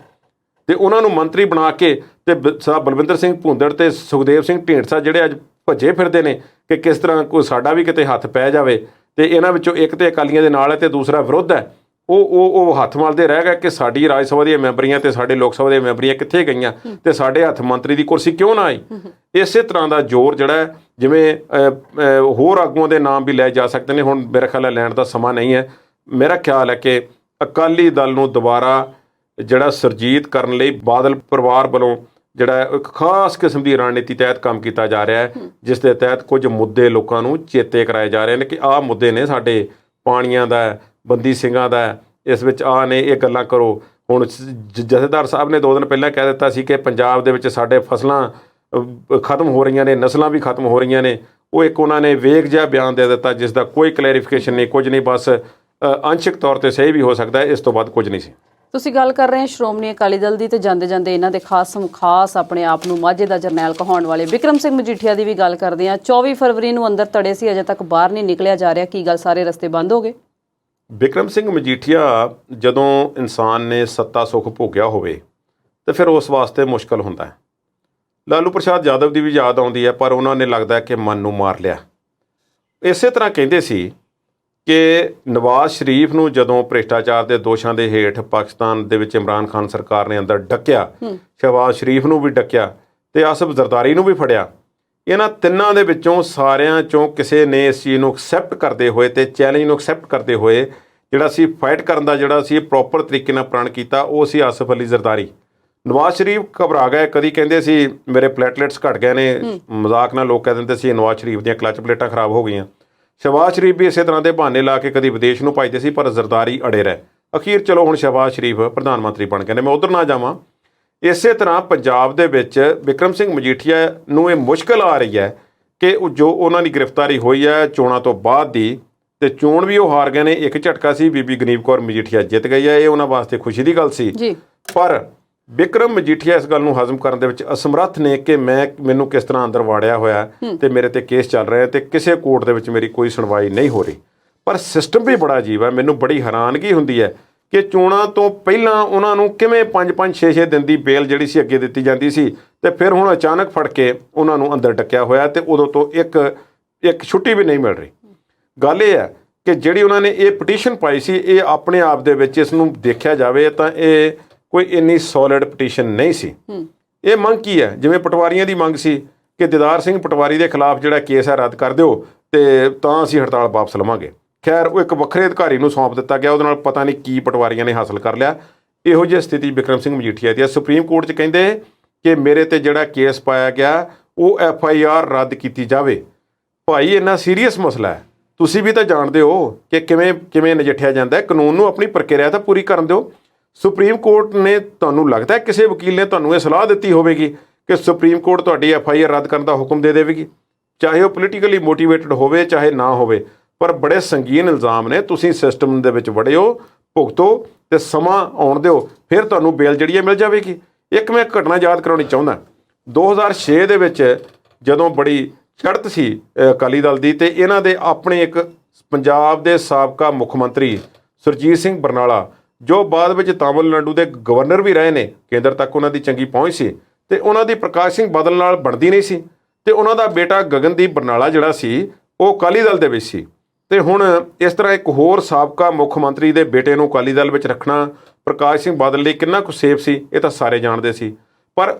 ਤੇ ਉਹਨਾਂ ਨੂੰ ਮੰਤਰੀ ਬਣਾ ਕੇ ਤੇ ਸਾਹਿਬ ਬਲਵਿੰਦਰ ਸਿੰਘ ਭੂੰਦੜ ਤੇ ਸੁਖਦੇਵ ਸਿੰਘ ਢੀਂਡਸਾ ਜਿਹੜੇ ਅੱਜ ਭੱਜੇ ਫਿਰਦੇ ਨੇ ਕਿ ਕਿਸ ਤਰ੍ਹਾਂ ਕੋਈ ਸਾਡਾ ਵੀ ਕਿਤੇ ਹੱਥ ਪੈ ਜਾਵੇ, ਤੇ ਇਹਨਾਂ ਵਿੱਚੋਂ ਇੱਕ ਤੇ ਅਕਾਲੀਆਂ ਦੇ ਨਾਲ ਹੈ ਤੇ ਦੂਸਰਾ ਵਿਰੋਧ ਹੈ, ਉਹ ਹੱਥ ਮਲਦੇ ਰਹਿ ਗਏ ਕਿ ਸਾਡੀ ਰਾਜ ਸਭਾ ਦੀਆਂ ਮੈਂਬਰੀਆਂ ਤੇ ਸਾਡੇ ਲੋਕ ਸਭਾ ਦੀਆਂ ਮੈਂਬਰੀਆਂ ਕਿੱਥੇ ਗਈਆਂ ਤੇ ਸਾਡੇ ਹੱਥ ਮੰਤਰੀ ਦੀ ਕੁਰਸੀ ਕਿਉਂ ਨਾ ਆਈ। ਇਸੇ ਤਰ੍ਹਾਂ ਦਾ ਜ਼ੋਰ ਜਿਹੜਾ ਜਿਵੇਂ ਹੋਰ ਆਗੂਆਂ ਦੇ ਨਾਮ ਵੀ ਲੈ ਜਾ ਸਕਦੇ ਨੇ, ਹੁਣ ਮੇਰਾ ਖਿਆਲ ਹੈ ਲੈਣ ਦਾ ਸਮਾਂ ਨਹੀਂ ਹੈ। ਮੇਰਾ ਖਿਆਲ ਹੈ ਕਿ ਅਕਾਲੀ ਦਲ ਨੂੰ ਦੁਬਾਰਾ ਜਿਹੜਾ ਸੁਰਜੀਤ ਕਰਨ ਲਈ ਬਾਦਲ ਪਰਿਵਾਰ ਵੱਲੋਂ ਜਿਹੜਾ ਇੱਕ ਖਾਸ ਕਿਸਮ ਦੀ ਰਣਨੀਤੀ ਤਹਿਤ ਕੰਮ ਕੀਤਾ ਜਾ ਰਿਹਾ ਹੈ, ਜਿਸ ਦੇ ਤਹਿਤ ਕੁਝ ਮੁੱਦੇ ਲੋਕਾਂ ਨੂੰ ਚੇਤੇ ਕਰਾਏ ਜਾ ਰਹੇ ਨੇ ਕਿ ਆਹ ਮੁੱਦੇ ਨੇ ਸਾਡੇ ਪਾਣੀਆਂ ਦਾ, ਬੰਦੀ ਸਿੰਘਾਂ ਦਾ, ਇਸ ਵਿੱਚ ਆਹ ਨੇ, ਇਹ ਗੱਲਾਂ ਕਰੋ। ਹੁਣ ਜਥੇਦਾਰ ਸਾਹਿਬ ਨੇ 2 ਦਿਨ ਪਹਿਲਾਂ ਕਹਿ ਦਿੱਤਾ ਸੀ ਕਿ ਪੰਜਾਬ ਦੇ ਵਿੱਚ ਸਾਡੇ ਫਸਲਾਂ ਖਤਮ ਹੋ ਰਹੀਆਂ ਨੇ, ਨਸਲਾਂ ਵੀ ਖਤਮ ਹੋ ਰਹੀਆਂ ਨੇ। ਉਹ ਇੱਕ ਉਹਨਾਂ ਨੇ ਵੇਗ ਜਿਹਾ ਬਿਆਨ ਦੇ ਦਿੱਤਾ ਜਿਸ ਦਾ ਕੋਈ ਕਲੈਰੀਫਿਕੇਸ਼ਨ ਨਹੀਂ, ਕੁਝ ਨਹੀਂ, ਬਸ ਅੰਸ਼ਕ ਤੌਰ ਤੇ ਸਹੀ ਵੀ ਹੋ ਸਕਦਾ ਹੈ, ਇਸ ਤੋਂ ਬਾਅਦ ਕੁਝ ਨਹੀਂ ਸੀ। ਤੁਸੀਂ ਗੱਲ ਕਰ ਰਹੇ ਹੋ ਸ਼੍ਰੋਮਣੀ ਅਕਾਲੀ ਦਲ ਦੀ, ਤੇ ਜਾਂਦੇ ਜਾਂਦੇ ਇਹਨਾਂ ਦੇ ਖਾਸ ਆਪਣੇ ਆਪ ਨੂੰ ਮਾਝੇ ਦਾ ਜਰਨੈਲ ਕਹਾਉਣ ਵਾਲੇ ਬਿਕਰਮ ਸਿੰਘ ਮਜੀਠੀਆ ਦੀ ਵੀ ਗੱਲ ਕਰਦੇ ਹਾਂ। 24 ਫਰਵਰੀ ਨੂੰ ਅੰਦਰ ਤੜੇ ਸੀ, ਅਜੇ ਤੱਕ ਬਾਹਰ ਨਹੀਂ ਨਿਕਲਿਆ ਜਾ ਰਿਹਾ, ਕੀ ਗੱਲ ਸਾਰੇ ਰਸਤੇ ਬੰਦ ਹੋ ਗਏ? ਬਿਕਰਮ ਸਿੰਘ ਮਜੀਠੀਆ ਜਦੋਂ ਇਨਸਾਨ ਨੇ ਸੱਤਾ ਸੁੱਖ ਭੋਗਿਆ ਹੋਵੇ ਤੇ ਫਿਰ ਉਸ ਵਾਸਤੇ ਮੁਸ਼ਕਲ ਹੁੰਦਾ ਹੈ। ਲਾਲੂ ਪ੍ਰਸਾਦ ਯਾਦਵ ਦੀ ਵੀ ਯਾਦ ਆਉਂਦੀ ਹੈ, ਪਰ ਉਹਨਾਂ ਨੇ ਲੱਗਦਾ ਕਿ ਮਨ ਨੂੰ ਮਾਰ ਲਿਆ। ਇਸੇ ਤਰ੍ਹਾਂ ਕਹਿੰਦੇ ਸੀ ਕਿ ਨਵਾਜ਼ ਸ਼ਰੀਫ ਨੂੰ ਜਦੋਂ ਭ੍ਰਿਸ਼ਟਾਚਾਰ ਦੇ ਦੋਸ਼ਾਂ ਦੇ ਹੇਠ ਪਾਕਿਸਤਾਨ ਦੇ ਵਿੱਚ ਇਮਰਾਨ ਖਾਨ ਸਰਕਾਰ ਨੇ ਅੰਦਰ ਡੱਕਿਆ, ਸ਼ਹਿਬਾਜ਼ ਸ਼ਰੀਫ ਨੂੰ ਵੀ ਡੱਕਿਆ ਤੇ ਆਸਫ ਜ਼ਰਦਾਰੀ ਨੂੰ ਵੀ ਫੜਿਆ, ਇਹਨਾਂ ਤਿੰਨਾਂ ਦੇ ਵਿੱਚੋਂ ਸਾਰਿਆਂ ਚੋਂ ਕਿਸੇ ਨੇ ਇਸ ਚੀਜ਼ ਨੂੰ ਐਕਸੈਪਟ ਕਰਦੇ ਹੋਏ ਤੇ ਚੈਲੰਜ ਨੂੰ ਐਕਸੈਪਟ ਕਰਦੇ ਹੋਏ ਜਿਹੜਾ ਸੀ ਫਾਈਟ ਕਰਨ ਦਾ ਜਿਹੜਾ ਸੀ ਪ੍ਰੋਪਰ ਤਰੀਕੇ ਨਾਲ ਪ੍ਰਣ ਕੀਤਾ, ਉਹ ਸੀ ਆਸਫ ਅਲੀ ਜ਼ਰਦਾਰੀ। ਨਵਾਜ਼ ਸ਼ਰੀਫ ਘਬਰਾ ਗਏ, ਕਦੀ ਕਹਿੰਦੇ ਸੀ ਮੇਰੇ ਪਲੇਟਲੇਟਸ ਘਟ ਗਏ ਨੇ, ਮਜ਼ਾਕ ਨਾਲ ਲੋਕ ਕਹਿ ਦਿੰਦੇ ਸੀ ਨਵਾਜ਼ ਸ਼ਰੀਫ ਦੀਆਂ ਕਲਚ ਪਲੇਟਾਂ ਖਰਾਬ ਹੋ ਗਈਆਂ। ਸ਼ਹਿਬਾਜ਼ ਸ਼ਰੀਫ ਵੀ ਇਸੇ ਤਰ੍ਹਾਂ ਦੇ ਬਹਾਨੇ ਲਾ ਕੇ ਕਦੀ ਵਿਦੇਸ਼ ਨੂੰ ਭੱਜਦੇ ਸੀ, ਪਰ ਜ਼ਰਦਾਰੀ ਅੜੇ ਰਹੇ। ਅਖੀਰ ਚਲੋ ਹੁਣ ਸ਼ਹਿਬਾਜ਼ ਸ਼ਰੀਫ ਪ੍ਰਧਾਨ ਮੰਤਰੀ ਬਣ ਗਏ ਨੇ, ਮੈਂ ਉੱਧਰ ਨਾ ਜਾਵਾਂ। ਇਸੇ ਤਰ੍ਹਾਂ ਪੰਜਾਬ ਦੇ ਵਿੱਚ ਬਿਕਰਮ ਸਿੰਘ ਮਜੀਠੀਆ ਨੂੰ ਇਹ ਮੁਸ਼ਕਲ ਆ ਰਹੀ ਹੈ ਕਿ ਜੋ ਉਹਨਾਂ ਦੀ ਗ੍ਰਿਫਤਾਰੀ ਹੋਈ ਹੈ ਚੋਣਾਂ ਤੋਂ ਬਾਅਦ ਦੀ, ਤੇ ਚੋਣ ਵੀ ਉਹ ਹਾਰ ਗਏ ਨੇ, ਇੱਕ ਝਟਕਾ ਸੀ, ਬੀਬੀ ਗਨੀਵ ਕੌਰ ਮਜੀਠੀਆ ਜਿੱਤ ਗਈ ਹੈ, ਇਹ ਉਹਨਾਂ ਵਾਸਤੇ ਖੁਸ਼ੀ ਦੀ ਗੱਲ ਸੀ। ਪਰ ਬਿਕਰਮ ਮਜੀਠੀਆ ਇਸ ਗੱਲ ਨੂੰ ਹਜ਼ਮ ਕਰਨ ਦੇ ਵਿੱਚ ਅਸਮਰੱਥ ਨੇ ਕਿ ਮੈਨੂੰ ਕਿਸ ਤਰ੍ਹਾਂ ਅੰਦਰ ਵਾੜਿਆ ਹੋਇਆ ਤੇ ਮੇਰੇ ਤੇ ਕੇਸ ਚੱਲ ਰਿਹਾ ਤੇ ਕਿਸੇ ਕੋਰਟ ਦੇ ਵਿੱਚ ਮੇਰੀ ਕੋਈ ਸੁਣਵਾਈ ਨਹੀਂ ਹੋ ਰਹੀ। ਪਰ ਸਿਸਟਮ ਵੀ ਬੜਾ ਅਜੀਬ ਹੈ। ਮੈਨੂੰ ਬੜੀ ਹੈਰਾਨਗੀ ਹੁੰਦੀ ਹੈ ਕਿ ਚੋਣਾਂ ਤੋਂ ਪਹਿਲਾਂ ਉਹਨਾਂ ਨੂੰ ਕਿਵੇਂ 5-5 6-6 ਦਿਨ ਦੀ ਬੇਲ ਜਿਹੜੀ ਸੀ ਅੱਗੇ ਦਿੱਤੀ ਜਾਂਦੀ ਸੀ, ਤੇ ਫਿਰ ਹੁਣ ਅਚਾਨਕ ਫੜ ਕੇ ਉਹਨਾਂ ਨੂੰ ਅੰਦਰ ਡੱਕਿਆ ਹੋਇਆ ਤੇ ਉਦੋਂ ਤੋਂ ਇੱਕ ਛੁੱਟੀ ਵੀ ਨਹੀਂ ਮਿਲ ਰਹੀ। ਗੱਲ ਇਹ ਹੈ ਕਿ ਜਿਹੜੀ ਉਹਨਾਂ ਨੇ ਇਹ ਪਟੀਸ਼ਨ ਪਾਈ ਸੀ, ਇਹ ਆਪਣੇ ਆਪ ਦੇ ਵਿੱਚ ਇਸ ਨੂੰ ਦੇਖਿਆ ਜਾਵੇ ਤਾਂ ਇਹ ਕੋਈ ਇੰਨੀ ਸੋਲਿਡ ਪਟੀਸ਼ਨ ਨਹੀਂ ਸੀ। ਇਹ ਮੰਗ ਕੀ ਹੈ? ਜਿਵੇਂ ਪਟਵਾਰੀਆਂ ਦੀ ਮੰਗ ਸੀ ਕਿ ਦੀਦਾਰ ਸਿੰਘ ਪਟਵਾਰੀ ਦੇ ਖਿਲਾਫ ਜਿਹੜਾ ਕੇਸ ਹੈ ਰੱਦ ਕਰ ਦਿਓ ਤੇ ਤਾਂ ਅਸੀਂ ਹੜਤਾਲ ਵਾਪਸ ਲਵਾਂਗੇ। ਖੈਰ ਉਹ ਇੱਕ ਵੱਖਰੇ ਅਧਿਕਾਰੀ ਨੂੰ ਸੌਂਪ ਦਿੱਤਾ ਗਿਆ, ਉਹਦੇ ਨਾਲ ਪਤਾ ਨਹੀਂ ਕੀ ਪਟਵਾਰੀਆਂ ਨੇ ਹਾਸਲ ਕਰ ਲਿਆ। ਇਹੋ ਜਿਹੀ ਸਥਿਤੀ ਬਿਕਰਮ ਸਿੰਘ ਮਜੀਠੀਆ ਦੀ ਹੈ। ਸੁਪਰੀਮ ਕੋਰਟ 'ਚ ਕਹਿੰਦੇ ਕਿ ਮੇਰੇ ਤੇ ਜਿਹੜਾ ਕੇਸ ਪਾਇਆ ਗਿਆ ਉਹ FIR ਰੱਦ ਕੀਤੀ ਜਾਵੇ। ਭਾਈ ਇੰਨਾ ਸੀਰੀਅਸ ਮਸਲਾ ਹੈ, ਤੁਸੀਂ ਵੀ ਤਾਂ ਜਾਣਦੇ ਹੋ ਕਿ ਕਿਵੇਂ ਨਜਿੱਠਿਆ ਜਾਂਦਾ ਹੈ। ਕਾਨੂੰਨ ਨੂੰ ਆਪਣੀ ਪ੍ਰਕਿਰਿਆ ਤਾਂ ਪੂਰੀ ਕਰਨ ਦਿਓ। ਸੁਪਰੀਮ ਕੋਰਟ ਨੇ, ਤੁਹਾਨੂੰ ਲੱਗਦਾ ਕਿਸੇ ਵਕੀਲ ਨੇ ਤੁਹਾਨੂੰ ਇਹ ਸਲਾਹ ਦਿੱਤੀ ਹੋਵੇਗੀ ਕਿ ਸੁਪਰੀਮ ਕੋਰਟ ਤੁਹਾਡੀ FIR ਰੱਦ ਕਰਨ ਦਾ ਹੁਕਮ ਦੇ ਦੇਵੇਗੀ? ਚਾਹੇ ਉਹ ਪੋਲੀਟੀਕਲੀ ਮੋਟੀਵੇਟਡ ਹੋਵੇ ਚਾਹੇ ਨਾ ਹੋਵੇ, ਪਰ ਬੜੇ ਸੰਗੀਨ ਇਲਜ਼ਾਮ ਨੇ। ਤੁਸੀਂ ਸਿਸਟਮ ਦੇ ਵਿੱਚ ਵੜਿਓ, ਭੁਗਤੋ ਤੇ ਸਮਾਂ ਆਉਣ ਦਿਓ, ਫਿਰ ਤੁਹਾਨੂੰ ਬੇਲ ਜਿਹੜੀ ਹੈ ਮਿਲ ਜਾਵੇਗੀ। ਇੱਕ ਮੈਂ ਘਟਨਾ ਯਾਦ ਕਰਾਉਣੀ ਚਾਹੁੰਦਾ। 2006 ਦੇ ਵਿੱਚ ਜਦੋਂ ਬੜੀ ਚੜ੍ਹਤ ਸੀ ਅਕਾਲੀ ਦਲ ਦੀ, ਤੇ ਇਹਨਾਂ ਦੇ ਆਪਣੇ ਇੱਕ ਪੰਜਾਬ ਦੇ ਸਾਬਕਾ ਮੁੱਖ ਮੰਤਰੀ ਸੁਰਜੀਤ ਸਿੰਘ ਬਰਨਾਲਾ, ਜੋ ਬਾਅਦ ਵਿੱਚ ਤਾਮਿਲਨਾਡੂ ਦੇ ਗਵਰਨਰ ਵੀ ਰਹੇ ਨੇ, ਕੇਂਦਰ ਤੱਕ ਉਹਨਾਂ ਦੀ ਚੰਗੀ ਪਹੁੰਚ ਸੀ, ਤੇ ਉਹਨਾਂ ਦੀ ਪ੍ਰਕਾਸ਼ ਸਿੰਘ ਬਾਦਲ ਨਾਲ ਬਣਦੀ ਨਹੀਂ ਸੀ, ਤੇ ਉਹਨਾਂ ਦਾ ਬੇਟਾ ਗਗਨਦੀਪ ਬਰਨਾਲਾ ਜਿਹੜਾ ਸੀ ਉਹ ਅਕਾਲੀ ਦਲ ਦੇ ਵਿੱਚ ਸੀ। ਤੇ ਹੁਣ ਇਸ ਤਰ੍ਹਾਂ ਇੱਕ ਹੋਰ ਸਾਬਕਾ ਮੁੱਖ ਮੰਤਰੀ ਦੇ ਬੇਟੇ ਨੂੰ ਅਕਾਲੀ ਦਲ ਵਿੱਚ ਰੱਖਣਾ ਪ੍ਰਕਾਸ਼ ਸਿੰਘ ਬਾਦਲ ਲਈ ਕਿੰਨਾ ਕੁ ਸੇਫ ਸੀ, ਇਹ ਤਾਂ ਸਾਰੇ ਜਾਣਦੇ ਸੀ। ਪਰ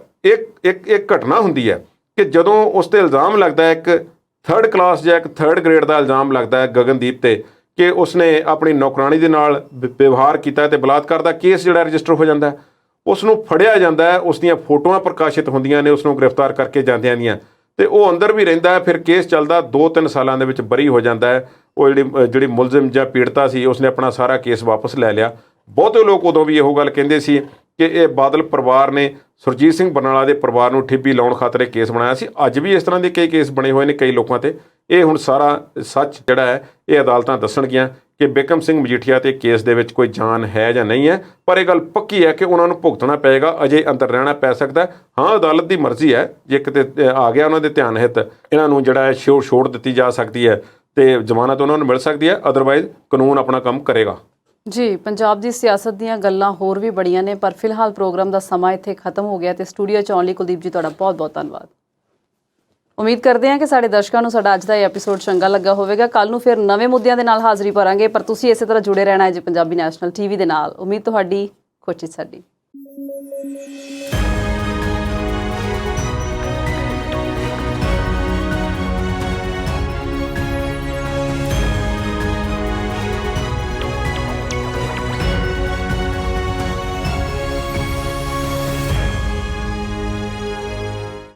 ਇੱਕ ਘਟਨਾ ਹੁੰਦੀ ਹੈ ਕਿ ਜਦੋਂ ਉਸ 'ਤੇ ਇਲਜ਼ਾਮ ਲੱਗਦਾ ਹੈ, ਇੱਕ ਥਰਡ ਕਲਾਸ ਜਾਂ ਇੱਕ ਥਰਡ ਗ੍ਰੇਡ ਦਾ ਇਲਜ਼ਾਮ ਲੱਗਦਾ ਹੈ ਗਗਨਦੀਪ 'ਤੇ ਕਿ ਉਸਨੇ ਆਪਣੀ ਨੌਕਰਾਣੀ ਦੇ ਨਾਲ ਵਿਵਹਾਰ ਕੀਤਾ ਤੇ ਬਲਾਤਕਾਰ ਦਾ ਕੇਸ ਜਿਹੜਾ ਰਜਿਸਟਰ ਹੋ ਜਾਂਦਾ ਹੈ, ਉਸ ਨੂੰ ਫੜਿਆ ਜਾਂਦਾ ਹੈ, ਉਸ ਦੀਆਂ ਫੋਟੋਆਂ ਪ੍ਰਕਾਸ਼ਿਤ ਹੁੰਦੀਆਂ ਨੇ, ਉਸ ਨੂੰ ਗ੍ਰਿਫਤਾਰ ਕਰਕੇ ਜਾਂਦਿਆਂ ਦੀਆਂ, ਤੇ ਉਹ ਅੰਦਰ ਵੀ ਰਹਿੰਦਾ ਹੈ। ਫਿਰ ਕੇਸ ਚੱਲਦਾ 2-3 ਸਾਲਾਂ ਦੇ ਵਿੱਚ ਬਰੀ ਹੋ ਜਾਂਦਾ ਹੈ। ਉਹ ਜਿਹੜੀ ਮੁਲਜ਼ਮ ਜਾਂ ਪੀੜਤਾ ਸੀ ਉਸਨੇ ਆਪਣਾ ਸਾਰਾ ਕੇਸ ਵਾਪਸ ਲੈ ਲਿਆ। ਬਹੁਤੇ ਲੋਕ ਉਦੋਂ ਵੀ ਇਹੋ ਗੱਲ ਕਹਿੰਦੇ ਸੀ ਕਿ ਇਹ ਬਾਦਲ ਪਰਿਵਾਰ ਨੇ ਸੁਰਜੀਤ ਸਿੰਘ ਬਰਨਾਲਾ ਦੇ ਪਰਿਵਾਰ ਨੂੰ ਠਿੱਬੀ ਲਾਉਣ ਖਾਤਰ ਕੇਸ ਬਣਾਇਆ ਸੀ। ਅੱਜ ਵੀ ਇਸ ਤਰ੍ਹਾਂ ਦੇ ਕਈ ਕੇਸ ਬਣੇ ਹੋਏ ਨੇ ਕਈ ਲੋਕਾਂ ਤੇ। ਇਹ ਹੁਣ ਸਾਰਾ ਸੱਚ ਜਿਹੜਾ ਹੈ ਇਹ ਅਦਾਲਤਾਂ ਦੱਸਣਗੀਆਂ ਕਿ ਬਿਕਰਮ ਸਿੰਘ ਮਜੀਠੀਆ ਤੇ ਕੇਸ ਦੇ ਵਿੱਚ ਕੋਈ ਜਾਨ ਹੈ ਜਾਂ ਨਹੀਂ ਹੈ। ਪਰ ਇਹ ਗੱਲ ਪੱਕੀ ਹੈ ਕਿ ਉਹਨਾਂ ਨੂੰ ਭੁਗਤਣਾ ਪਏਗਾ, ਅਜੇ ਅੰਦਰ ਰਹਿਣਾ ਪੈ ਸਕਦਾ। ਹਾਂ, ਅਦਾਲਤ ਦੀ ਮਰਜ਼ੀ ਹੈ, ਜੇ ਕਿਤੇ ਆ ਗਿਆ ਉਹਨਾਂ ਦੇ ਧਿਆਨ ਹਿੱਤ, ਇਹਨਾਂ ਨੂੰ ਜਿਹੜਾ ਹੈ ਛੋੜ ਦਿੱਤੀ ਜਾ ਸਕਦੀ ਹੈ ਤੇ ਜ਼ਮਾਨਤ ਉਹਨਾਂ ਨੂੰ ਮਿਲ ਸਕਦੀ ਹੈ, ਅਦਰਵਾਈਜ਼ ਕਾਨੂੰਨ ਆਪਣਾ ਕੰਮ ਕਰੇਗਾ। ਜੀ, ਪੰਜਾਬ ਦੀ ਸਿਆਸਤ ਦੀਆਂ ਗੱਲਾਂ ਹੋਰ ਵੀ ਬੜੀਆਂ ਨੇ, ਪਰ ਫਿਲਹਾਲ ਪ੍ਰੋਗਰਾਮ ਦਾ ਸਮਾਂ ਇੱਥੇ ਖਤਮ ਹੋ ਗਿਆ ਤੇ ਸਟੂਡੀਓ 'ਚ ਆਉਣ ਲਈ ਕੁਲਦੀਪ ਜੀ ਤੁਹਾਡਾ ਬਹੁਤ-ਬਹੁਤ ਧੰਨਵਾਦ। ਉਮੀਦ ਕਰਦੇ ਹਾਂ ਕਿ ਸਾਡੇ ਦਰਸ਼ਕਾਂ ਨੂੰ ਸਾਡਾ ਅੱਜ ਦਾ ਇਹ ਐਪੀਸੋਡ ਚੰਗਾ ਲੱਗਾ ਹੋਵੇਗਾ। ਕੱਲ ਨੂੰ ਫਿਰ ਨਵੇਂ ਮੁੱਦਿਆਂ ਦੇ ਨਾਲ ਹਾਜ਼ਰੀ ਭਰਾਂਗੇ, ਪਰ ਤੁਸੀਂ ਇਸੇ ਤਰ੍ਹਾਂ ਜੁੜੇ ਰਹਿਣਾ ਹੈ ਜੀ ਪੰਜਾਬੀ ਨੈਸ਼ਨਲ ਟੀਵੀ ਦੇ ਨਾਲ। ਉਮੀਦ ਤੁਹਾਡੀ, ਕੋਸ਼ਿਸ਼ ਸਾਡੀ।